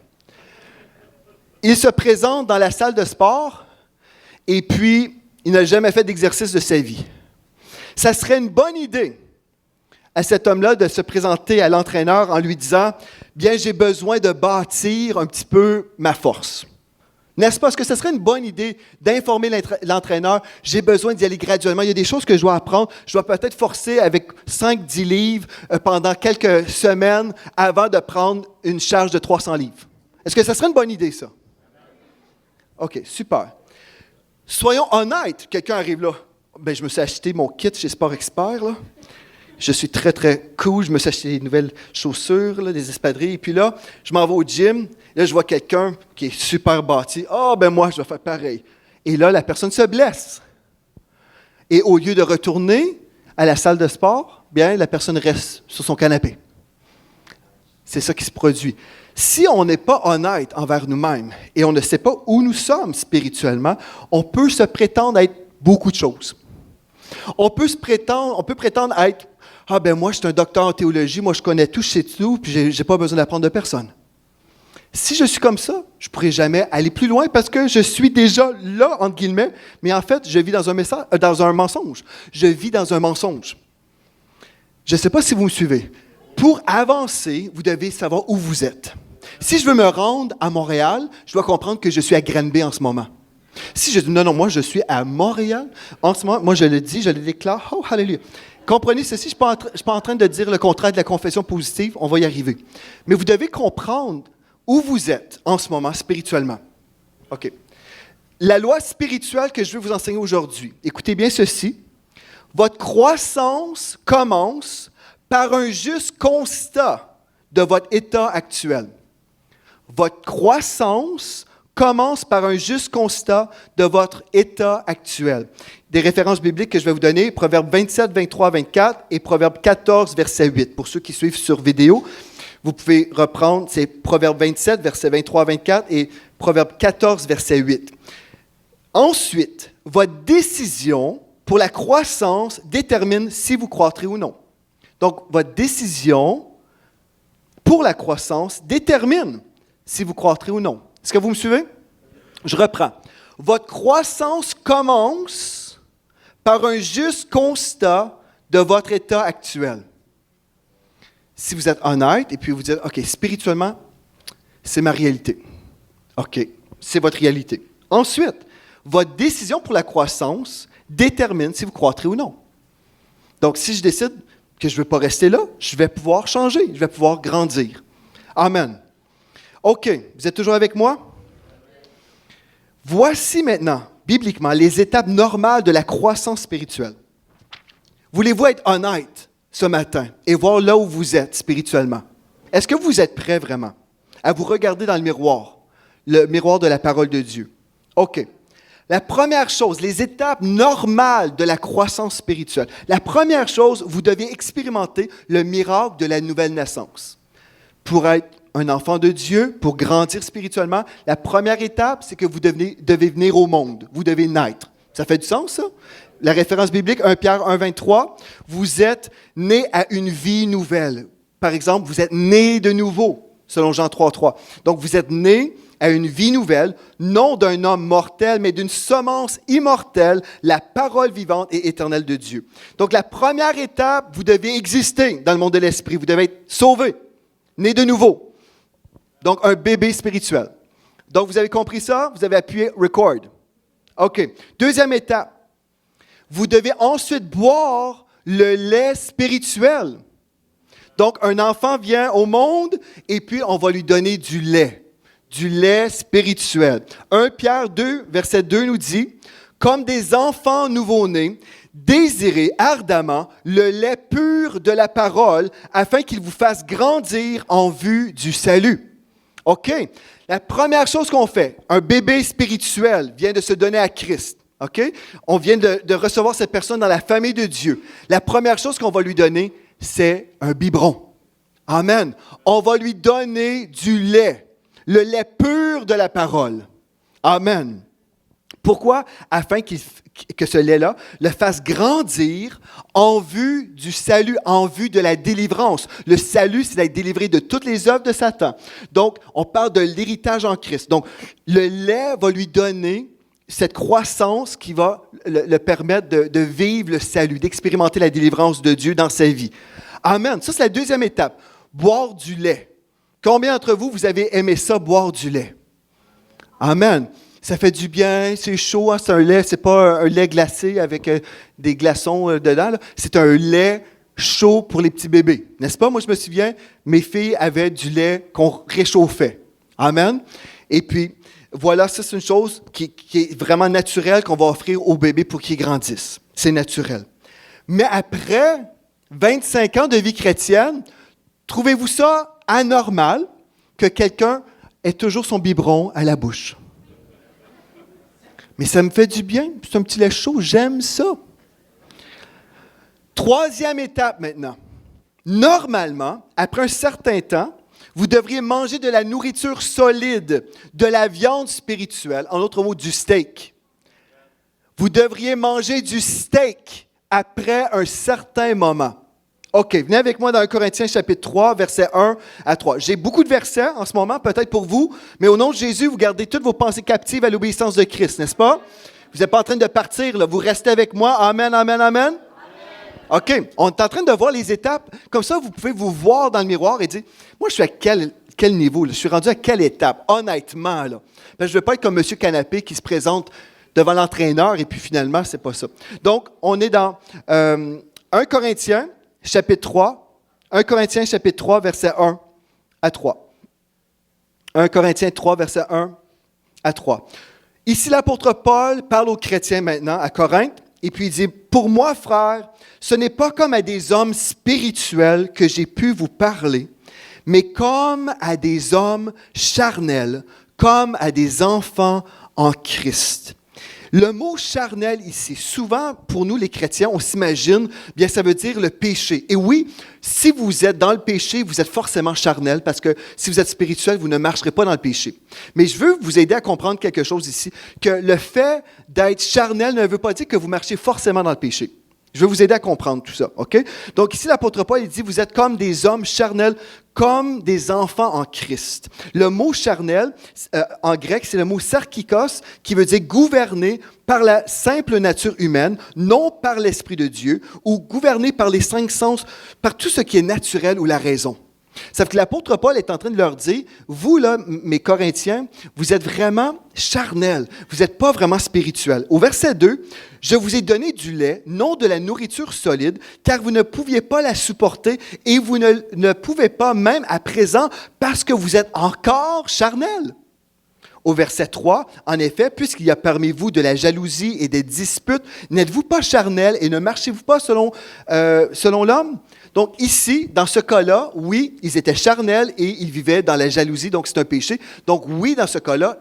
il se présente dans la salle de sport et puis il n'a jamais fait d'exercice de sa vie. Ça serait une bonne idée à cet homme-là de se présenter à l'entraîneur en lui disant « Bien, j'ai besoin de bâtir un petit peu ma force. » N'est-ce pas? Est-ce que ce serait une bonne idée d'informer l'entraîneur « J'ai besoin d'y aller graduellement. Il y a des choses que je dois apprendre. Je dois peut-être forcer avec 5-10 livres pendant quelques semaines avant de prendre une charge de 300 livres. » Est-ce que ce serait une bonne idée, ça? OK, super. Soyons honnêtes. Quelqu'un arrive là. Ben, je me suis acheté mon kit chez Sport Expert, là. Je suis très, très cool. Je me suis acheté des nouvelles chaussures, là, des espadrilles. Et puis là, je m'en vais au gym. Là, je vois quelqu'un qui est super bâti. Ah, ben moi, je vais faire pareil. Et là, la personne se blesse. Et au lieu de retourner à la salle de sport, bien, la personne reste sur son canapé. C'est ça qui se produit. Si on n'est pas honnête envers nous-mêmes et on ne sait pas où nous sommes spirituellement, on peut se prétendre être beaucoup de choses. On peut prétendre être « Ah ben moi, je suis un docteur en théologie, moi je connais tout, je sais tout, puis je n'ai pas besoin d'apprendre de personne. » Si je suis comme ça, je ne pourrai jamais aller plus loin parce que je suis déjà là, entre guillemets, mais en fait, je vis dans un mensonge. Je vis dans un mensonge. Je ne sais pas si vous me suivez. Pour avancer, vous devez savoir où vous êtes. Si je veux me rendre à Montréal, je dois comprendre que je suis à Granby en ce moment. Si je dis non, moi je suis à Montréal, en ce moment, moi je le dis, je le déclare, oh, hallelujah. Comprenez ceci, je ne suis pas en train de dire le contraire de la confession positive, on va y arriver. Mais vous devez comprendre où vous êtes en ce moment spirituellement. OK. La loi spirituelle que je vais vous enseigner aujourd'hui, écoutez bien ceci, votre croissance commence par un juste constat de votre état actuel. Votre croissance commence par un juste constat de votre état actuel. Des références bibliques que je vais vous donner, Proverbes 27, 23, 24 et Proverbes 14, verset 8. Pour ceux qui suivent sur vidéo, vous pouvez reprendre, c'est Proverbes 27, verset 23 à 24 et Proverbes 14, verset 8. Ensuite, votre décision pour la croissance détermine si vous croîtrez ou non. Donc, votre décision pour la croissance détermine si vous croîtrez ou non. Est-ce que vous me suivez? Je reprends. Votre croissance commence par un juste constat de votre état actuel. Si vous êtes honnête et puis vous dites, OK, spirituellement, c'est ma réalité. OK, c'est votre réalité. Ensuite, votre décision pour la croissance détermine si vous croîtrez ou non. Donc, si je décide que je ne veux pas rester là, je vais pouvoir changer, je vais pouvoir grandir. Amen. OK, vous êtes toujours avec moi? Voici maintenant, bibliquement, les étapes normales de la croissance spirituelle. Voulez-vous être honnête ce matin et voir là où vous êtes spirituellement? Est-ce que vous êtes prêt vraiment à vous regarder dans le miroir de la parole de Dieu? OK. La première chose, les étapes normales de la croissance spirituelle. La première chose, vous devez expérimenter le miracle de la nouvelle naissance. Pour être un enfant de Dieu, pour grandir spirituellement, la première étape, c'est que vous devez venir au monde. Vous devez naître. Ça fait du sens, ça? La référence biblique, 1 Pierre 1, 23, vous êtes né à une vie nouvelle. Par exemple, vous êtes né de nouveau, selon Jean 3, 3. Donc, vous êtes né à une vie nouvelle, non d'un homme mortel, mais d'une semence immortelle, la parole vivante et éternelle de Dieu. Donc, la première étape, vous devez exister dans le monde de l'esprit. Vous devez être sauvé, né de nouveau. Donc, un bébé spirituel. Donc, vous avez compris ça? Vous avez appuyé « Record ». OK. Deuxième étape. Vous devez ensuite boire le lait spirituel. Donc, un enfant vient au monde et puis on va lui donner du lait spirituel. 1 Pierre 2, verset 2 nous dit, « Comme des enfants nouveau-nés, désirez ardemment le lait pur de la parole afin qu'il vous fasse grandir en vue du salut. » OK? La première chose qu'on fait, un bébé spirituel vient de se donner à Christ. OK? On vient de recevoir cette personne dans la famille de Dieu. La première chose qu'on va lui donner, c'est un biberon. Amen. On va lui donner du lait, le lait pur de la parole. Amen. Pourquoi? Afin que ce lait-là le fasse grandir en vue du salut, en vue de la délivrance. Le salut, c'est d'être délivré de toutes les œuvres de Satan. Donc, on parle de l'héritage en Christ. Donc, le lait va lui donner cette croissance qui va le permettre de vivre le salut, d'expérimenter la délivrance de Dieu dans sa vie. Amen. Ça, c'est la deuxième étape. Boire du lait. Combien d'entre vous, vous avez aimé ça, boire du lait? Amen. Ça fait du bien, c'est chaud, hein, c'est un lait, c'est pas un lait glacé avec des glaçons dedans. Là. C'est un lait chaud pour les petits bébés. N'est-ce pas? Moi, je me souviens, mes filles avaient du lait qu'on réchauffait. Amen. Et puis, voilà, ça, c'est une chose qui est vraiment naturelle qu'on va offrir aux bébés pour qu'ils grandissent. C'est naturel. Mais après, 25 ans de vie chrétienne, trouvez-vous ça anormal que quelqu'un ait toujours son biberon à la bouche? Mais ça me fait du bien, c'est un petit lait chaud, j'aime ça. Troisième étape maintenant. Normalement, après un certain temps, vous devriez manger de la nourriture solide, de la viande spirituelle, en d'autres mots, du steak. Vous devriez manger du steak après un certain moment. OK, venez avec moi dans 1 Corinthiens chapitre 3, versets 1 à 3. J'ai beaucoup de versets en ce moment, peut-être pour vous, mais au nom de Jésus, vous gardez toutes vos pensées captives à l'obéissance de Christ, n'est-ce pas? Vous n'êtes pas en train de partir, là. Vous restez avec moi. Amen, amen, amen. OK, on est en train de voir les étapes. Comme ça, vous pouvez vous voir dans le miroir et dire, moi, je suis à quel niveau? Là? Je suis rendu à quelle étape? Honnêtement, là. Je ne veux pas être comme M. Canapé qui se présente devant l'entraîneur et puis finalement, ce n'est pas ça. Donc, on est dans 1 Corinthiens, chapitre 3. 1 Corinthiens, chapitre 3, versets 1 à 3. 1 Corinthiens 3, versets 1 à 3. Ici, l'apôtre Paul parle aux chrétiens maintenant, à Corinthe, et puis il dit, « Pour moi, frères, ce n'est pas comme à des hommes spirituels que j'ai pu vous parler, mais comme à des hommes charnels, comme à des enfants en Christ. » Le mot charnel ici, souvent pour nous les chrétiens, on s'imagine, bien ça veut dire le péché. Et oui, si vous êtes dans le péché, vous êtes forcément charnel parce que si vous êtes spirituel, vous ne marcherez pas dans le péché. Mais je veux vous aider à comprendre quelque chose ici, que le fait d'être charnel ne veut pas dire que vous marchez forcément dans le péché. Je vais vous aider à comprendre tout ça, OK? Donc ici, l'apôtre Paul, il dit, vous êtes comme des hommes charnels, comme des enfants en Christ. Le mot charnel, en grec, c'est le mot sarkikos, qui veut dire gouverné par la simple nature humaine, non par l'Esprit de Dieu, ou gouverné par les 5 sens, par tout ce qui est naturel ou la raison. Ça fait que l'apôtre Paul est en train de leur dire, vous là, mes Corinthiens, vous êtes vraiment charnels, vous n'êtes pas vraiment spirituels. Au verset 2, « Je vous ai donné du lait, non de la nourriture solide, car vous ne pouviez pas la supporter et vous ne pouvez pas même à présent parce que vous êtes encore charnels. » Au verset 3, « En effet, puisqu'il y a parmi vous de la jalousie et des disputes, n'êtes-vous pas charnels et ne marchez-vous pas selon l'homme? » Donc ici, dans ce cas-là, oui, ils étaient charnels et ils vivaient dans la jalousie, donc c'est un péché. Donc oui, dans ce cas-là,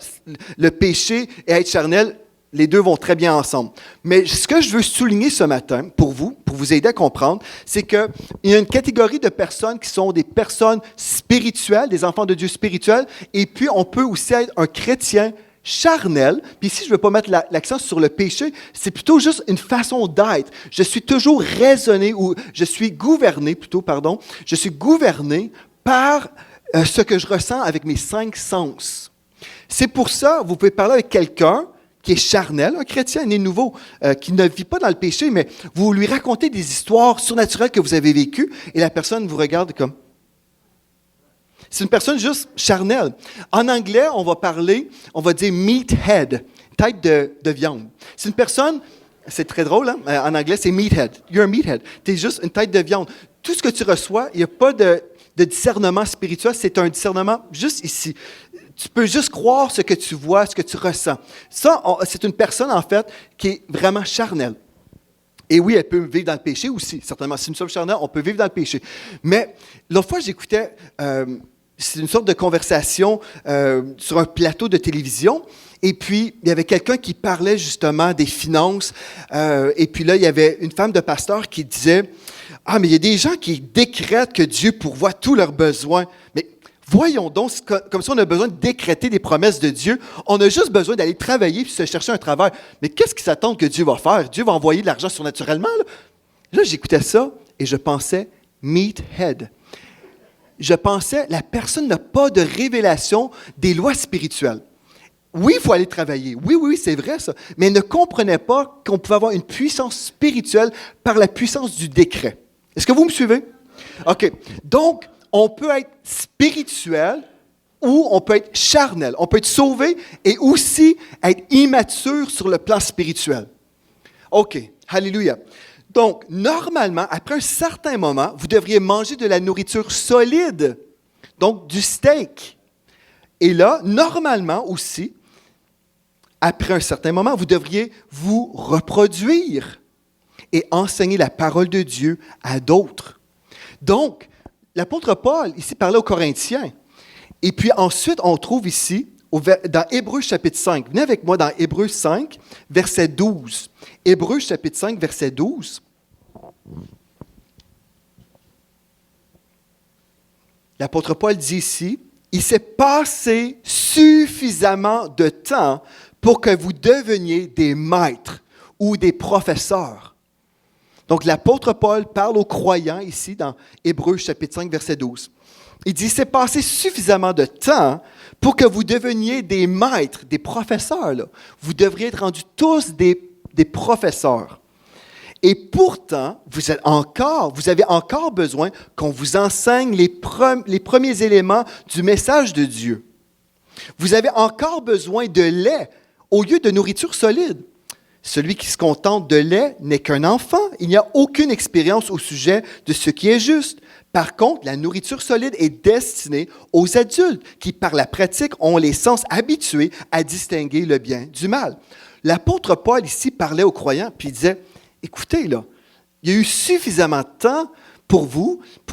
le péché et être charnel, les deux vont très bien ensemble. Mais ce que je veux souligner ce matin, pour vous aider à comprendre, c'est qu'il y a une catégorie de personnes qui sont des personnes spirituelles, des enfants de Dieu spirituels, et puis on peut aussi être un chrétien charnel. Puis ici, je ne veux pas mettre l'accent sur le péché, c'est plutôt juste une façon d'être. Je suis toujours raisonné, ou je suis gouverné par ce que je ressens avec mes 5 sens. C'est pour ça, vous pouvez parler avec quelqu'un qui est charnel, un chrétien né nouveau, qui ne vit pas dans le péché, mais vous lui racontez des histoires surnaturelles que vous avez vécues, et la personne vous regarde comme... C'est une personne juste charnelle. En anglais, on va dire meathead, tête de viande. C'est une personne, c'est très drôle, hein? En anglais, c'est meathead. You're a meathead. Tu es juste une tête de viande. Tout ce que tu reçois, il n'y a pas de discernement spirituel, c'est un discernement juste ici. Tu peux juste croire ce que tu vois, ce que tu ressens. Ça, c'est une personne, en fait, qui est vraiment charnelle. Et oui, elle peut vivre dans le péché aussi, certainement. Si nous sommes charnels, on peut vivre dans le péché. Mais l'autre fois, j'écoutais... c'est une sorte de conversation sur un plateau de télévision. Et puis, il y avait quelqu'un qui parlait justement des finances. Et puis là, il y avait une femme de pasteur qui disait, « Ah, mais il y a des gens qui décrètent que Dieu pourvoit tous leurs besoins. » Mais voyons donc, comme si on a besoin de décréter des promesses de Dieu. On a juste besoin d'aller travailler puis se chercher un travail. Mais qu'est-ce qu'ils s'attendent que Dieu va faire? Dieu va envoyer de l'argent surnaturellement? Là, j'écoutais ça et je pensais, « Meathead ». Je pensais, la personne n'a pas de révélation des lois spirituelles. Oui, il faut aller travailler. Oui, c'est vrai ça. Mais elle ne comprenait pas qu'on pouvait avoir une puissance spirituelle par la puissance du décret. Est-ce que vous me suivez? OK. Donc, on peut être spirituel ou on peut être charnel. On peut être sauvé et aussi être immature sur le plan spirituel. OK. Alléluia. Donc, normalement, après un certain moment, vous devriez manger de la nourriture solide, donc du steak. Et là, normalement aussi, après un certain moment, vous devriez vous reproduire. et enseigner la parole de Dieu à d'autres. Donc, l'apôtre Paul, ici, parlait aux Corinthiens. Et puis ensuite, on trouve ici, dans Hébreux chapitre 5. Venez avec moi dans Hébreux 5, verset 12. Hébreux chapitre 5, verset 12. L'apôtre Paul dit ici, « Il s'est passé suffisamment de temps pour que vous deveniez des maîtres ou des professeurs. » Donc, l'apôtre Paul parle aux croyants ici dans Hébreux chapitre 5, verset 12. Il dit, « C'est passé suffisamment de temps pour que vous deveniez des maîtres, des professeurs. Là. Vous devriez être rendus tous des professeurs. Et pourtant, vous avez encore besoin qu'on vous enseigne les premiers éléments du message de Dieu. Vous avez encore besoin de lait au lieu de nourriture solide. Celui qui se contente de lait n'est qu'un enfant. Il n'y a aucune expérience au sujet de ce qui est juste. Par contre, la nourriture solide est destinée aux adultes qui, par la pratique, ont les sens habitués à distinguer le bien du mal. » L'apôtre Paul ici parlait aux croyants, puis il disait, « Écoutez, là, il y a eu suffisamment de temps pour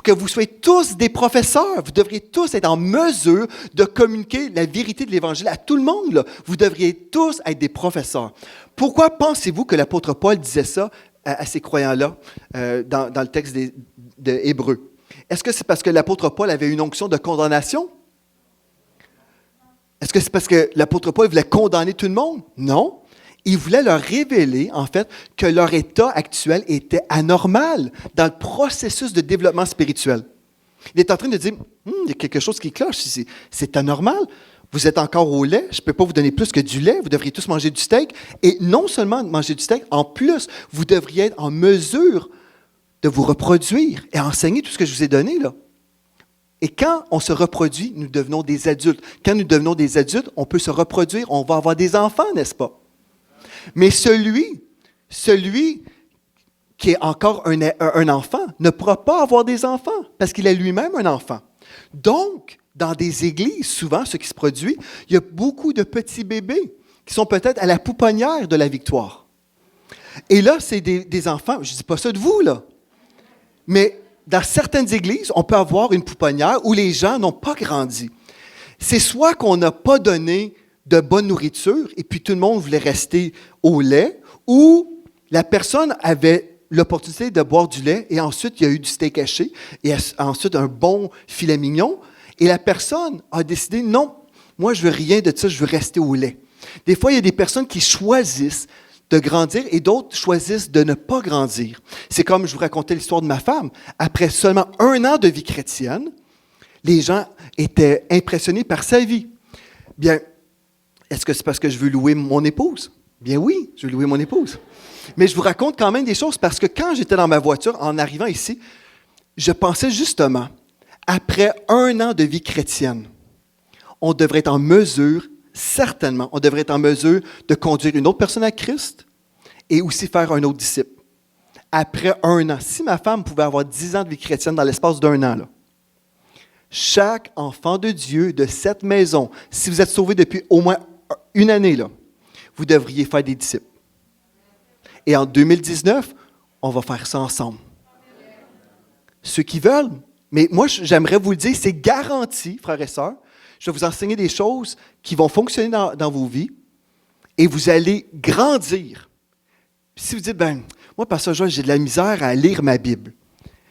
que vous soyez tous des professeurs. Vous devriez tous être en mesure de communiquer la vérité de l'Évangile à tout le monde. Là. Vous devriez tous être des professeurs. » Pourquoi pensez-vous que l'apôtre Paul disait ça à ces croyants-là dans le texte de Hébreux? Est-ce que c'est parce que l'apôtre Paul avait une onction de condamnation? Est-ce que c'est parce que l'apôtre Paul voulait condamner tout le monde? Non. Il voulait leur révéler, en fait, que leur état actuel était anormal dans le processus de développement spirituel. Il est en train de dire, il y a quelque chose qui cloche ici. C'est anormal. Vous êtes encore au lait. Je ne peux pas vous donner plus que du lait. Vous devriez tous manger du steak. Et non seulement manger du steak, en plus, vous devriez être en mesure de vous reproduire et enseigner tout ce que je vous ai donné, là. Et quand on se reproduit, nous devenons des adultes. Quand nous devenons des adultes, on peut se reproduire, on va avoir des enfants, n'est-ce pas? Mais celui qui est encore un enfant ne pourra pas avoir des enfants parce qu'il est lui-même un enfant. Donc, dans des églises, souvent, ce qui se produit, il y a beaucoup de petits bébés qui sont peut-être à la pouponnière de la victoire. Et là, c'est des enfants, je ne dis pas ça de vous, là, mais dans certaines églises, on peut avoir une pouponnière où les gens n'ont pas grandi. C'est soit qu'on n'a pas donné de bonne nourriture et puis tout le monde voulait rester au lait, ou la personne avait l'opportunité de boire du lait et ensuite il y a eu du steak haché et ensuite un bon filet mignon et la personne a décidé non, moi je veux rien de ça, je veux rester au lait. Des fois, il y a des personnes qui choisissent de grandir et d'autres choisissent de ne pas grandir. C'est comme je vous racontais l'histoire de ma femme. Après seulement 1 an de vie chrétienne, les gens étaient impressionnés par sa vie. Bien, est-ce que c'est parce que je veux louer mon épouse? Bien oui, je veux louer mon épouse. Mais je vous raconte quand même des choses parce que quand j'étais dans ma voiture, en arrivant ici, je pensais justement, après 1 an de vie chrétienne, on devrait être en mesure, certainement, on devrait être en mesure de conduire une autre personne à Christ et aussi faire un autre disciple. Après 1 an, si ma femme pouvait avoir 10 ans de vie chrétienne dans l'espace d'1 an, là, chaque enfant de Dieu de cette maison, si vous êtes sauvé depuis au moins 1 année, là, vous devriez faire des disciples. Et en 2019, on va faire ça ensemble. Ceux qui veulent, mais moi, j'aimerais vous le dire, c'est garanti, frères et sœurs. Je vais vous enseigner des choses qui vont fonctionner dans vos vies et vous allez grandir. Puis si vous dites, moi, Pasteur Joël, j'ai de la misère à lire ma Bible.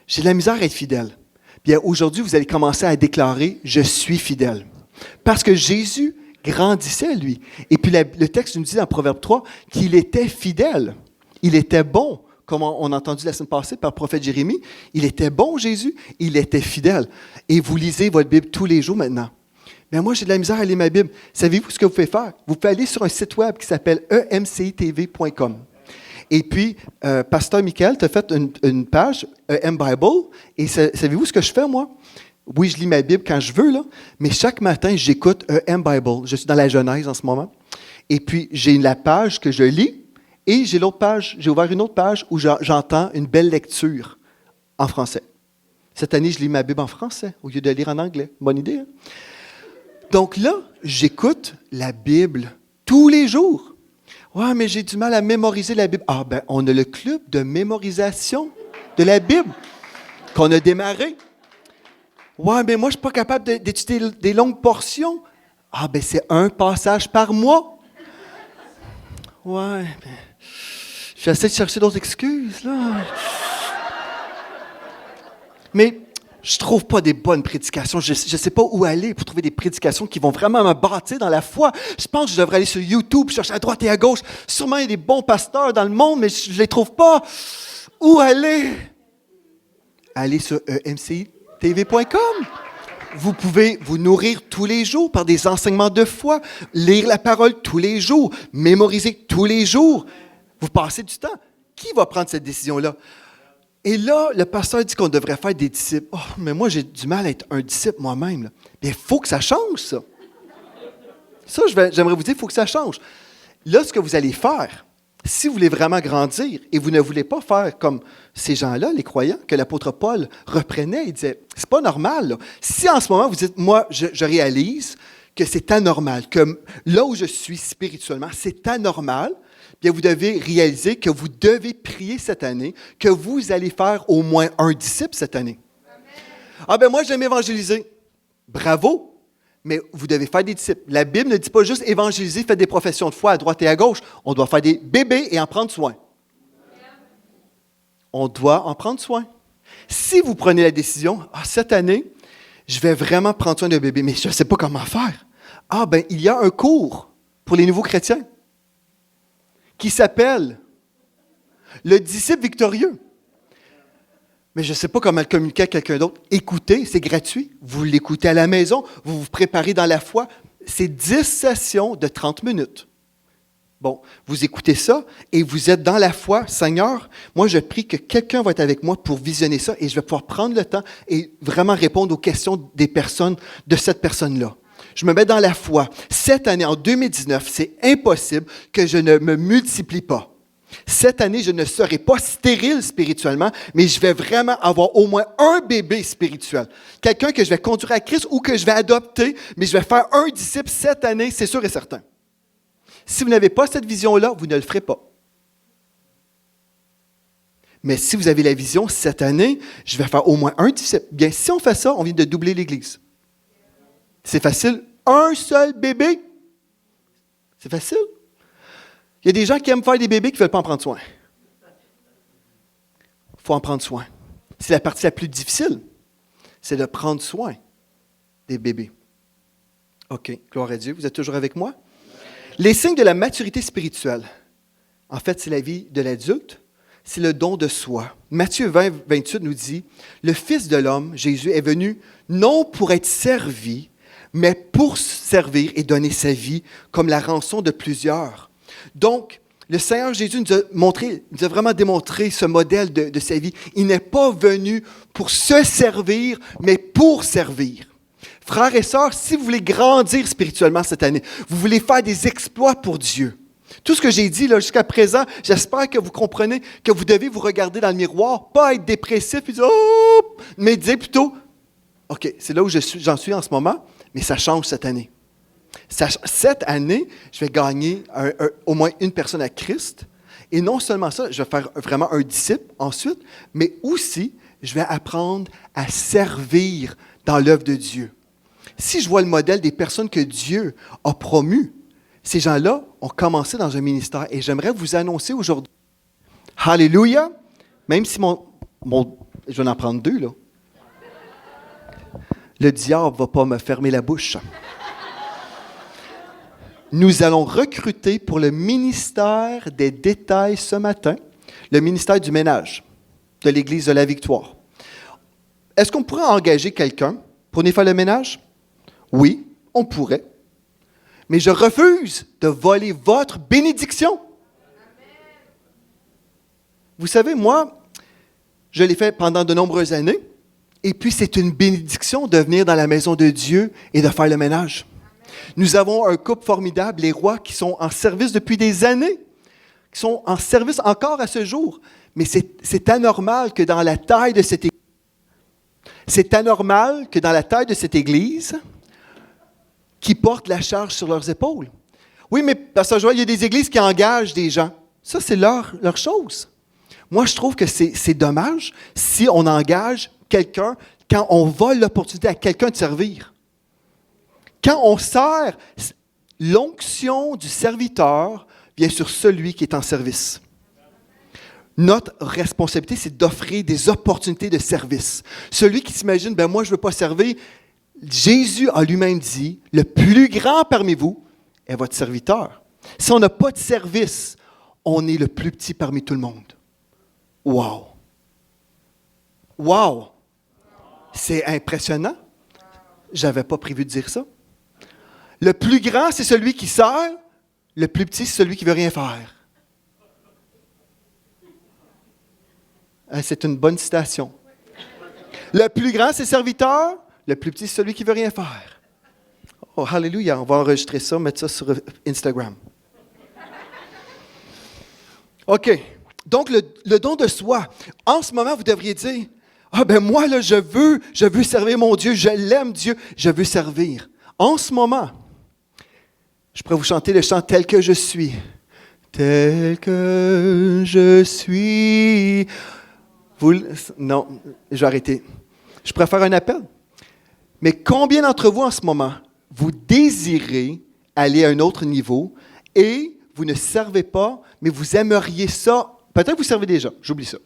J'ai de la misère à être fidèle. Bien, aujourd'hui, vous allez commencer à déclarer, je suis fidèle. Parce que Jésus grandissait, lui. Et puis, le texte nous dit dans Proverbe 3 qu'il était fidèle. Il était bon, comme on a entendu la semaine passée par le prophète Jérémie. Il était bon, Jésus. Il était fidèle. Et vous lisez votre Bible tous les jours maintenant. Mais moi, j'ai de la misère à lire ma Bible. Savez-vous ce que vous pouvez faire? Vous pouvez aller sur un site web qui s'appelle emcitv.com. Et puis, Pasteur Michael t'a fait une page, M-Bible, et savez-vous ce que je fais, moi? Oui, je lis ma Bible quand je veux, là, mais chaque matin, j'écoute M-Bible. Je suis dans la Genèse en ce moment. Et puis, j'ai la page que je lis, et j'ai l'autre page, j'ai ouvert une autre page où j'entends une belle lecture en français. Cette année, je lis ma Bible en français au lieu de lire en anglais. Bonne idée, hein? Donc là, j'écoute la Bible tous les jours. Ouais, mais j'ai du mal à mémoriser la Bible. Ah, ben, on a le club de mémorisation de la Bible qu'on a démarré. Ouais, mais moi, je ne suis pas capable d'étudier des longues portions. Ah, ben, c'est un passage par mois. Ouais, ben, j'essaie de chercher d'autres excuses, là. Mais je trouve pas des bonnes prédications. Je sais pas où aller pour trouver des prédications qui vont vraiment me bâtir dans la foi. Je pense que je devrais aller sur YouTube, chercher à droite et à gauche. Sûrement, il y a des bons pasteurs dans le monde, mais je les trouve pas. Où aller? Allez sur emcitv.com. Vous pouvez vous nourrir tous les jours par des enseignements de foi, lire la parole tous les jours, mémoriser tous les jours. Vous passez du temps. Qui va prendre cette décision-là? Et là, le pasteur dit qu'on devrait faire des disciples. Oh, mais moi, j'ai du mal à être un disciple moi-même. Mais il faut que ça change, ça. Ça, j'aimerais vous dire, il faut que ça change. Là, ce que vous allez faire, si vous voulez vraiment grandir et vous ne voulez pas faire comme ces gens-là, les croyants, que l'apôtre Paul reprenait, il disait, c'est pas normal. Là. Si en ce moment, vous dites, moi, je réalise que c'est anormal, que là où je suis spirituellement, c'est anormal, bien, vous devez réaliser que vous devez prier cette année, que vous allez faire au moins un disciple cette année. Amen. Ah ben moi, j'aime évangéliser. Bravo, mais vous devez faire des disciples. La Bible ne dit pas juste évangéliser, faites des professions de foi à droite et à gauche. On doit faire des bébés et en prendre soin. On doit en prendre soin. Si vous prenez la décision, cette année, je vais vraiment prendre soin d'un bébé, mais je ne sais pas comment faire. Ah ben, il y a un cours pour les nouveaux chrétiens qui s'appelle le disciple victorieux. Mais je ne sais pas comment le communiquer à quelqu'un d'autre. Écoutez, c'est gratuit. Vous l'écoutez à la maison, vous vous préparez dans la foi. C'est 10 sessions de 30 minutes. Bon, vous écoutez ça et vous êtes dans la foi. Seigneur, moi je prie que quelqu'un va être avec moi pour visionner ça et je vais pouvoir prendre le temps et vraiment répondre aux questions des personnes, de cette personne-là. Je me mets dans la foi. Cette année, en 2019, c'est impossible que je ne me multiplie pas. Cette année, je ne serai pas stérile spirituellement, mais je vais vraiment avoir au moins un bébé spirituel. Quelqu'un que je vais conduire à Christ ou que je vais adopter, mais je vais faire un disciple cette année, c'est sûr et certain. Si vous n'avez pas cette vision-là, vous ne le ferez pas. Mais si vous avez la vision, cette année, je vais faire au moins un disciple. Bien, si on fait ça, on vient de doubler l'Église. C'est facile. Un seul bébé. C'est facile. Il y a des gens qui aiment faire des bébés qui ne veulent pas en prendre soin. Il faut en prendre soin. C'est la partie la plus difficile. C'est de prendre soin des bébés. OK, gloire à Dieu. Vous êtes toujours avec moi? Les signes de la maturité spirituelle. En fait, c'est la vie de l'adulte. C'est le don de soi. Matthieu 20, 28 nous dit, « Le Fils de l'homme, Jésus, est venu non pour être servi, mais pour servir et donner sa vie comme la rançon de plusieurs. » Donc, le Seigneur Jésus nous a vraiment démontré ce modèle de sa vie. Il n'est pas venu pour se servir, mais pour servir. Frères et sœurs, si vous voulez grandir spirituellement cette année, vous voulez faire des exploits pour Dieu. Tout ce que j'ai dit là, jusqu'à présent, j'espère que vous comprenez que vous devez vous regarder dans le miroir, pas être dépressif et dire « Oh! » mais dire plutôt « OK, c'est là où j'en suis en ce moment, mais ça change cette année. » Cette année, je vais gagner au moins une personne à Christ. Et non seulement ça, je vais faire vraiment un disciple ensuite, mais aussi, je vais apprendre à servir dans l'œuvre de Dieu. Si je vois le modèle des personnes que Dieu a promues, ces gens-là ont commencé dans un ministère. Et j'aimerais vous annoncer aujourd'hui, Alléluia, même si je vais en prendre 2, là. Le diable ne va pas me fermer la bouche. Nous allons recruter pour le ministère des détails ce matin, le ministère du ménage de l'Église de la Victoire. Est-ce qu'on pourrait engager quelqu'un pour venir faire le ménage? Oui, on pourrait. Mais je refuse de voler votre bénédiction. Vous savez, moi, je l'ai fait pendant de nombreuses années, et puis c'est une bénédiction de venir dans la maison de Dieu et de faire le ménage. Nous avons un couple formidable, les rois, qui sont en service depuis des années, qui sont en service encore à ce jour. Mais c'est anormal que dans la taille de cette Église, qui portent la charge sur leurs épaules. Oui, mais Pasteur Joël, il y a des églises qui engagent des gens. Ça, c'est leur chose. Moi, je trouve que c'est dommage si on engage quelqu'un quand on vole l'opportunité à quelqu'un de servir. Quand on sert, l'onction du serviteur vient sur celui qui est en service. Notre responsabilité, c'est d'offrir des opportunités de service. Celui qui s'imagine, moi, je ne veux pas servir, Jésus a lui-même dit, le plus grand parmi vous est votre serviteur. Si on n'a pas de service, on est le plus petit parmi tout le monde. Wow! Wow! C'est impressionnant. Je n'avais pas prévu de dire ça. Le plus grand, c'est celui qui sert. Le plus petit, c'est celui qui ne veut rien faire. C'est une bonne citation. Le plus grand, c'est le serviteur. Le plus petit, c'est celui qui ne veut rien faire. Oh, hallelujah. On va enregistrer ça, mettre ça sur Instagram. OK. Donc, le don de soi. En ce moment, vous devriez dire, moi, là, je veux servir mon Dieu. Je l'aime, Dieu. Je veux servir. En ce moment, je pourrais vous chanter le chant « Tel que je suis ». Tel que je suis. Non, je vais arrêter. Je pourrais faire un appel. Mais combien d'entre vous en ce moment, vous désirez aller à un autre niveau et vous ne servez pas, mais vous aimeriez ça. Peut-être que vous servez déjà, j'oublie ça.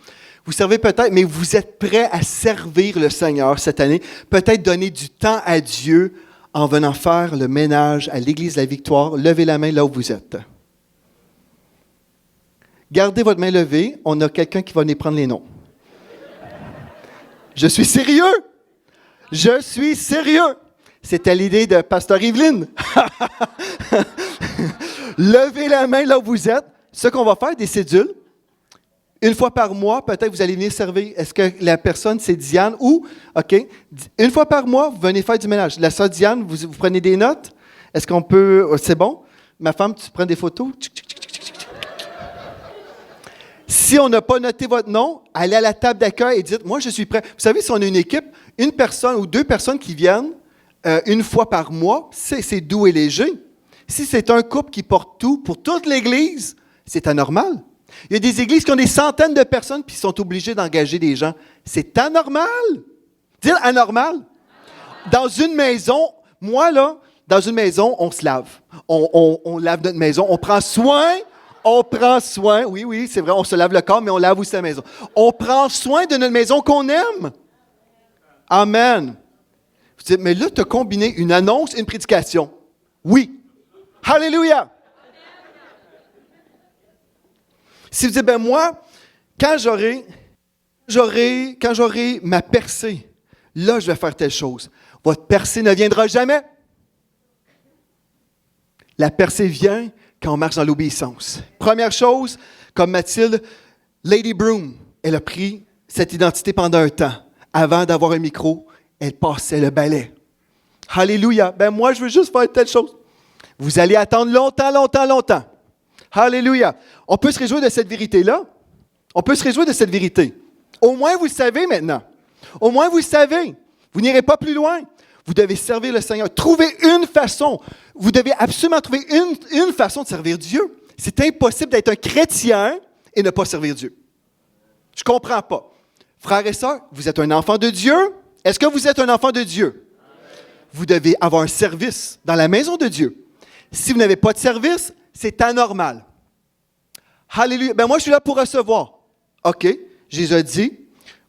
Vous servez peut-être, mais vous êtes prêt à servir le Seigneur cette année. Peut-être donner du temps à Dieu en venant faire le ménage à l'Église de la Victoire. Levez la main là où vous êtes. Gardez votre main levée. On a quelqu'un qui va venir prendre les noms. Je suis sérieux. Je suis sérieux. C'était l'idée de Pasteur Yveline. Levez la main là où vous êtes. Ce qu'on va faire, des cédules. Une fois par mois, peut-être vous allez venir servir. Est-ce que la personne, c'est Diane ou, OK, une fois par mois, vous venez faire du ménage. La sœur Diane, vous prenez des notes. Est-ce qu'on peut, c'est bon? Ma femme, tu prends des photos? Si on n'a pas noté votre nom, allez à la table d'accueil et dites, moi, je suis prêt. Vous savez, si on a une équipe, une personne ou deux personnes qui viennent une fois par mois, c'est doux et léger. Si c'est un couple qui porte tout pour toute l'Église, c'est anormal. Il y a des églises qui ont des centaines de personnes puis sont obligées d'engager des gens. C'est anormal. Dites anormal. Dans une maison, moi, là, dans une maison, on se lave. On lave notre maison. On prend soin. Oui, c'est vrai, on se lave le corps, mais on lave aussi la maison. On prend soin de notre maison qu'on aime. Amen. Vous dites, mais là, tu as combiné une annonce et une prédication. Oui. Alléluia. Si vous dites, moi, quand j'aurai ma percée, là, je vais faire telle chose. Votre percée ne viendra jamais. La percée vient quand on marche dans l'obéissance. Première chose, comme Mathilde, Lady Broom, elle a pris cette identité pendant un temps. Avant d'avoir un micro, elle passait le balai. Alléluia. Moi, je veux juste faire telle chose. Vous allez attendre longtemps. Alléluia. On peut se réjouir de cette vérité-là. On peut se réjouir de cette vérité. Au moins, vous le savez maintenant. Au moins, vous le savez. Vous n'irez pas plus loin. Vous devez servir le Seigneur. Trouvez une façon. Vous devez absolument trouver une façon de servir Dieu. C'est impossible d'être un chrétien et ne pas servir Dieu. Je ne comprends pas. Frères et sœurs, vous êtes un enfant de Dieu. Est-ce que vous êtes un enfant de Dieu? Vous devez avoir un service dans la maison de Dieu. Si vous n'avez pas de service, c'est anormal. Alléluia. Moi, je suis là pour recevoir. OK. Jésus a dit,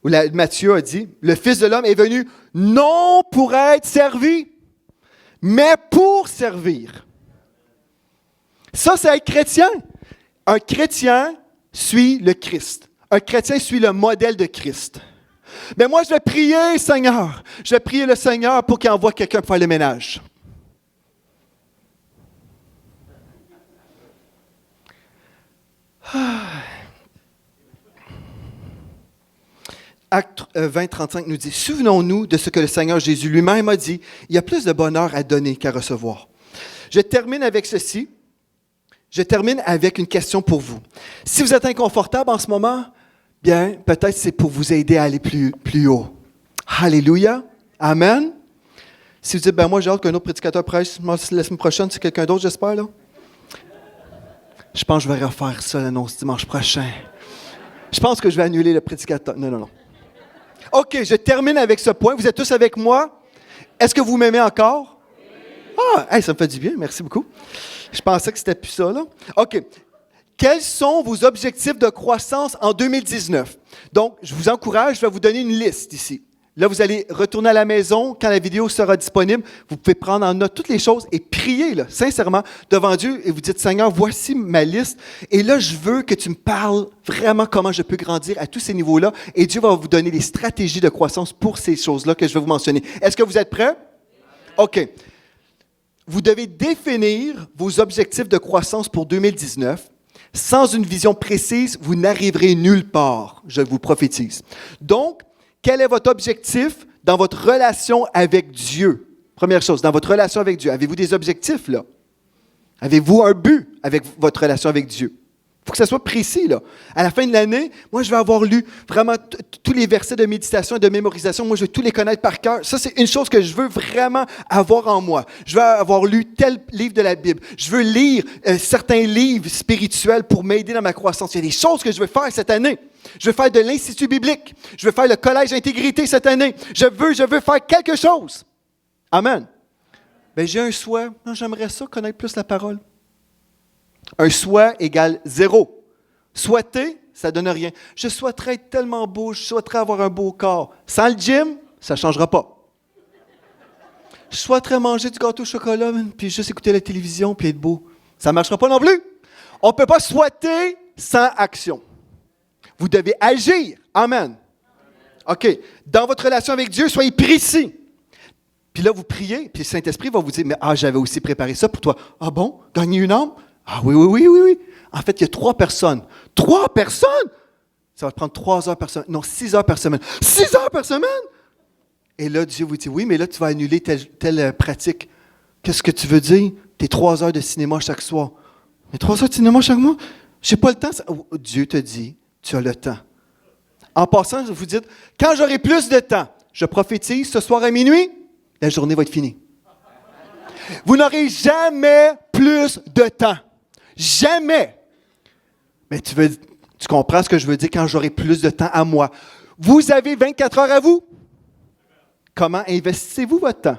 ou Matthieu a dit, le Fils de l'homme est venu non pour être servi, mais pour servir. Ça, c'est être chrétien. Un chrétien suit le Christ. Un chrétien suit le modèle de Christ. Mais moi, je vais prier, Seigneur. Je vais prier le Seigneur pour qu'il envoie quelqu'un pour faire le ménage. Acte 20, 35 nous dit, « Souvenons-nous de ce que le Seigneur Jésus lui-même a dit, il y a plus de bonheur à donner qu'à recevoir. » Je termine avec ceci. Je termine avec une question pour vous. Si vous êtes inconfortable en ce moment, bien, peut-être c'est pour vous aider à aller plus haut. Alléluia. Amen. Si vous dites, moi j'ai hâte qu'un autre prédicateur prêche la semaine prochaine, c'est quelqu'un d'autre, j'espère, là. Je pense que je vais refaire ça l'annonce dimanche prochain. Je pense que je vais annuler le prédicateur. Non. OK, je termine avec ce point. Vous êtes tous avec moi? Est-ce que vous m'aimez encore? Ah, hey, ça me fait du bien, merci beaucoup. Je pensais que c'était plus ça, là. OK. Quels sont vos objectifs de croissance en 2019? Donc, je vous encourage, je vais vous donner une liste ici. Là, vous allez retourner à la maison quand la vidéo sera disponible. Vous pouvez prendre en note toutes les choses et prier, là, sincèrement, devant Dieu. Et vous dites, Seigneur, voici ma liste. Et là, je veux que tu me parles vraiment comment je peux grandir à tous ces niveaux-là. Et Dieu va vous donner des stratégies de croissance pour ces choses-là que je vais vous mentionner. Est-ce que vous êtes prêts? OK. Vous devez définir vos objectifs de croissance pour 2019. Sans une vision précise, vous n'arriverez nulle part, je vous prophétise. Donc, quel est votre objectif dans votre relation avec Dieu? Première chose, dans votre relation avec Dieu, avez-vous des objectifs là? Avez-vous un but avec votre relation avec Dieu? Il faut que ça soit précis là. À la fin de l'année, moi je vais avoir lu vraiment tous les versets de méditation et de mémorisation. Moi je vais tous les connaître par cœur. Ça c'est une chose que je veux vraiment avoir en moi. Je veux avoir lu tel livre de la Bible. Je veux lire certains livres spirituels pour m'aider dans ma croissance. Il y a des choses que je veux faire cette année. Je veux faire de l'Institut biblique. Je veux faire le Collège Intégrité cette année. Je veux faire quelque chose. Amen. Bien, j'ai un souhait. Non, j'aimerais ça connaître plus la parole. Un souhait égale 0. Souhaiter, ça ne donne rien. Je souhaiterais être tellement beau, je souhaiterais avoir un beau corps. Sans le gym, ça ne changera pas. Je souhaiterais manger du gâteau au chocolat, puis juste écouter la télévision, puis être beau. Ça ne marchera pas non plus. On ne peut pas souhaiter sans action. Vous devez agir. Amen. OK. Dans votre relation avec Dieu, soyez précis. Puis là, vous priez, puis le Saint-Esprit va vous dire, mais j'avais aussi préparé ça pour toi. Ah bon? Gagner une âme? Ah oui. En fait, il y a 3 personnes. 3 personnes? Ça va te prendre 3 heures par semaine. Non, 6 heures par semaine. 6 heures par semaine? Et là, Dieu vous dit, oui, mais là, tu vas annuler telle pratique. Qu'est-ce que tu veux dire? Tes 3 heures de cinéma chaque soir. Mais 3 heures de cinéma chaque mois? Je n'ai pas le temps. Dieu te dit, tu as le temps. En passant, vous dites, quand j'aurai plus de temps, je prophétise ce soir à minuit, la journée va être finie. Vous n'aurez jamais plus de temps. Jamais. Mais tu comprends ce que je veux dire quand j'aurai plus de temps à moi. Vous avez 24 heures à vous. Comment investissez-vous votre temps?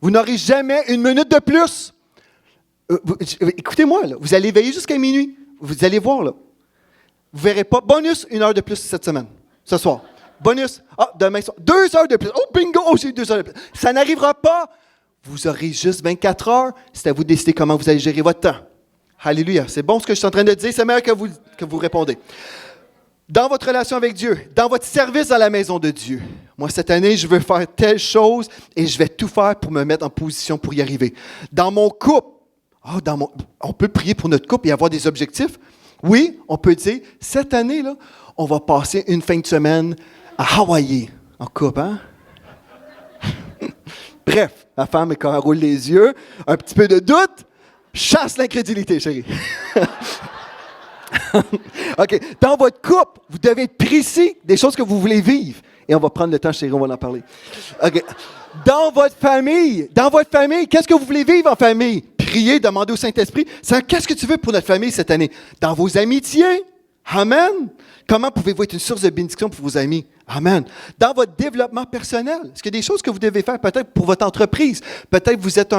Vous n'aurez jamais une minute de plus. Écoutez-moi, là, vous allez veiller jusqu'à minuit. Vous allez voir, là. Vous ne verrez pas. Bonus, 1 heure de plus cette semaine, ce soir. Bonus, demain soir, 2 heures de plus. Oh, bingo, j'ai eu 2 heures de plus. Ça n'arrivera pas. Vous aurez juste 24 heures. C'est à vous de décider comment vous allez gérer votre temps. Alléluia. C'est bon ce que je suis en train de dire. C'est meilleur que vous répondez. Dans votre relation avec Dieu, dans votre service dans la maison de Dieu. Moi, cette année, je veux faire telle chose et je vais tout faire pour me mettre en position pour y arriver. Dans mon couple, on peut prier pour notre couple et avoir des objectifs. Oui, on peut dire, cette année, là, on va passer une fin de semaine à Hawaï en couple, hein? Bref, ma femme, quand elle roule les yeux, un petit peu de doute, chasse l'incrédulité, chérie. OK. Dans votre couple, vous devez être précis des choses que vous voulez vivre. Et on va prendre le temps, chérie, on va en parler. OK. Dans votre famille, qu'est-ce que vous voulez vivre en famille? Priez, demandez au Saint-Esprit. Qu'est-ce que tu veux pour notre famille cette année? Dans vos amitiés? Amen. Comment pouvez-vous être une source de bénédiction pour vos amis? Amen. Dans votre développement personnel, est-ce qu'il y a des choses que vous devez faire peut-être pour votre entreprise? Peut-être vous êtes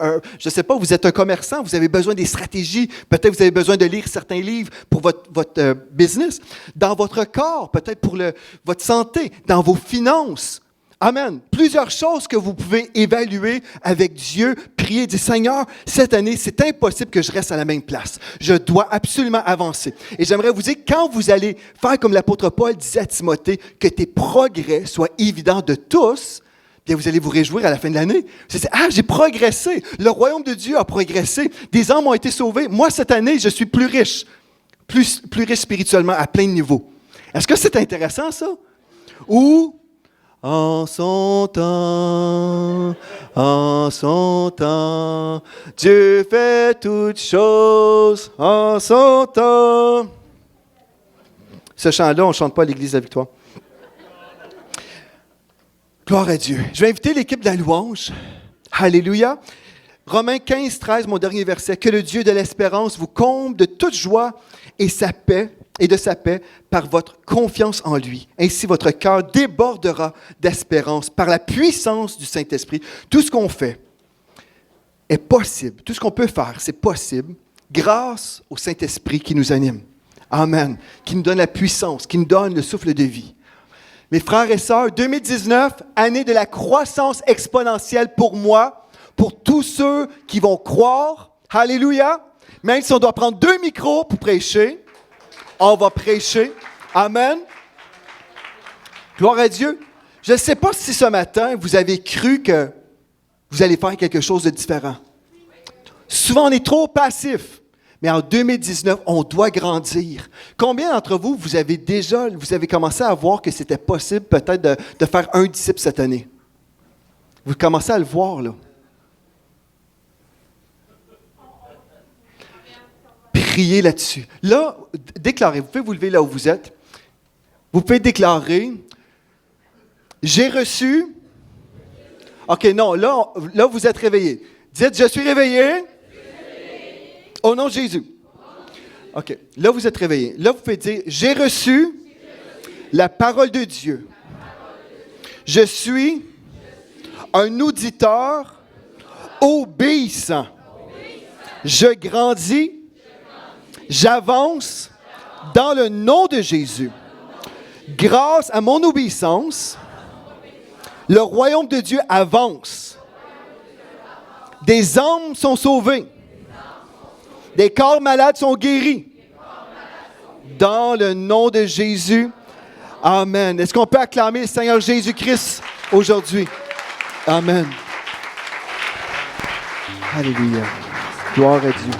je ne sais pas, vous êtes un commerçant, vous avez besoin des stratégies, peut-être vous avez besoin de lire certains livres pour votre business. Dans votre corps, peut-être pour votre santé, dans vos finances. Amen. Plusieurs choses que vous pouvez évaluer avec Dieu, prier, dire Seigneur, cette année, c'est impossible que je reste à la même place. Je dois absolument avancer. Et j'aimerais vous dire, quand vous allez faire comme l'apôtre Paul disait à Timothée, que tes progrès soient évidents de tous, bien vous allez vous réjouir à la fin de l'année. Vous allez dire, j'ai progressé. Le royaume de Dieu a progressé. Des âmes ont été sauvées. Moi, cette année, je suis plus riche spirituellement à plein de niveaux. Est-ce que c'est intéressant, ça? Ou... En son temps, Dieu fait toutes choses en son temps. Ce chant-là, on ne chante pas à l'Église de la Victoire. Gloire à Dieu. Je vais inviter l'équipe de la louange. Alléluia. Romains 15, 13, mon dernier verset. Que le Dieu de l'espérance vous comble de toute joie et de sa paix par votre confiance en lui. Ainsi, votre cœur débordera d'espérance par la puissance du Saint-Esprit. Tout ce qu'on fait est possible. Tout ce qu'on peut faire, c'est possible grâce au Saint-Esprit qui nous anime. Amen. Qui nous donne la puissance, qui nous donne le souffle de vie. Mes frères et sœurs, 2019, année de la croissance exponentielle pour moi, pour tous ceux qui vont croire. Alléluia. Même si on doit prendre 2 micros pour prêcher, on va prêcher. Amen. Gloire à Dieu. Je ne sais pas si ce matin, vous avez cru que vous allez faire quelque chose de différent. Souvent, on est trop passif. Mais en 2019, on doit grandir. Combien d'entre vous, vous avez commencé à voir que c'était possible peut-être de faire un disciple cette année? Vous commencez à le voir, là. Priez là-dessus. Là, déclarez. Vous pouvez vous lever là où vous êtes. Vous pouvez déclarer, j'ai reçu. OK, non, là vous êtes réveillés. Dites, je suis réveillé. Au nom de Jésus. OK. Là, vous êtes réveillés. Là, vous pouvez dire, j'ai reçu la parole de Dieu. Je suis un auditeur obéissant. Je grandis. J'avance dans le nom de Jésus. Grâce à mon obéissance, le royaume de Dieu avance. Des âmes sont sauvées. Des corps malades sont guéris. Dans le nom de Jésus. Amen. Est-ce qu'on peut acclamer le Seigneur Jésus-Christ aujourd'hui? Amen. Alléluia. Gloire à Dieu.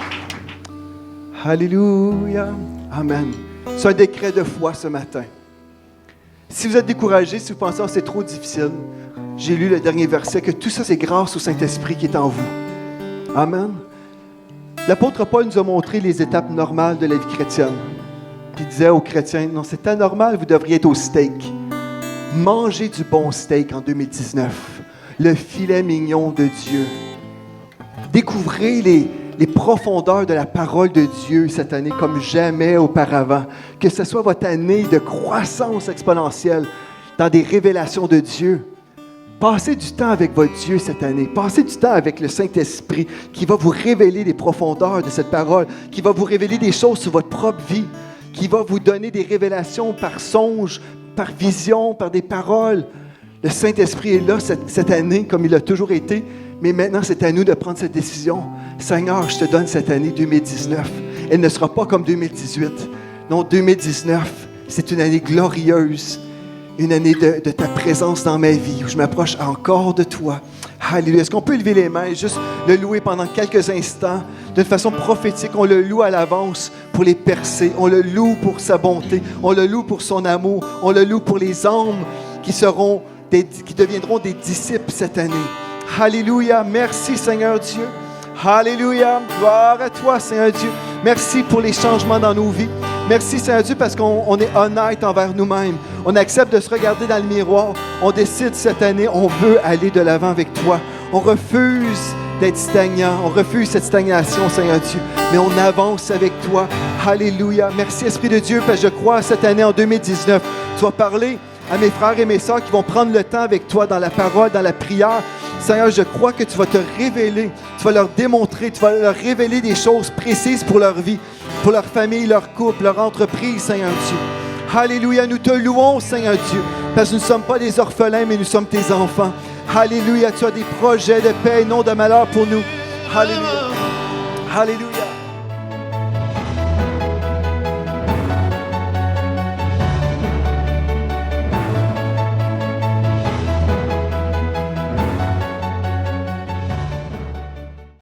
Alléluia. Amen. C'est un décret de foi ce matin. Si vous êtes découragé, si vous pensez que c'est trop difficile, j'ai lu le dernier verset, que tout ça c'est grâce au Saint-Esprit qui est en vous. Amen. L'apôtre Paul nous a montré les étapes normales de la vie chrétienne. Puis il disait aux chrétiens, non, c'est anormal, vous devriez être au steak. Mangez du bon steak en 2019. Le filet mignon de Dieu. Découvrez les profondeurs de la parole de Dieu cette année comme jamais auparavant. Que ce soit votre année de croissance exponentielle dans des révélations de Dieu. Passez du temps avec votre Dieu cette année. Passez du temps avec le Saint-Esprit qui va vous révéler les profondeurs de cette parole, qui va vous révéler des choses sur votre propre vie, qui va vous donner des révélations par songe, par vision, par des paroles. Le Saint-Esprit est là cette année comme il a toujours été, mais maintenant c'est à nous de prendre cette décision. Seigneur, je te donne cette année 2019. Elle ne sera pas comme 2018. Non, 2019, c'est une année glorieuse. Une année de ta présence dans ma vie, où je m'approche encore de toi. Alléluia. Est-ce qu'on peut lever les mains et juste le louer pendant quelques instants, d'une façon prophétique? On le loue à l'avance pour les percer. On le loue pour sa bonté. On le loue pour son amour. On le loue pour les âmes qui deviendront des disciples cette année. Alléluia. Merci, Seigneur Dieu. Alléluia. Gloire à toi, Seigneur Dieu. Merci pour les changements dans nos vies. Merci, Seigneur Dieu, parce qu'on est honnête envers nous-mêmes. On accepte de se regarder dans le miroir. On décide cette année, on veut aller de l'avant avec toi. On refuse d'être stagnant. On refuse cette stagnation, Seigneur Dieu. Mais on avance avec toi. Alléluia. Merci, Esprit de Dieu, parce que je crois cette année, en 2019, tu vas parler à mes frères et mes sœurs qui vont prendre le temps avec toi dans la parole, dans la prière. Seigneur, je crois que tu vas te révéler, tu vas leur démontrer, tu vas leur révéler des choses précises pour leur vie, pour leur famille, leur couple, leur entreprise, Seigneur Dieu. Alléluia, nous te louons, Seigneur Dieu, parce que nous ne sommes pas des orphelins, mais nous sommes tes enfants. Alléluia, tu as des projets de paix et non de malheur pour nous. Alléluia. Alléluia.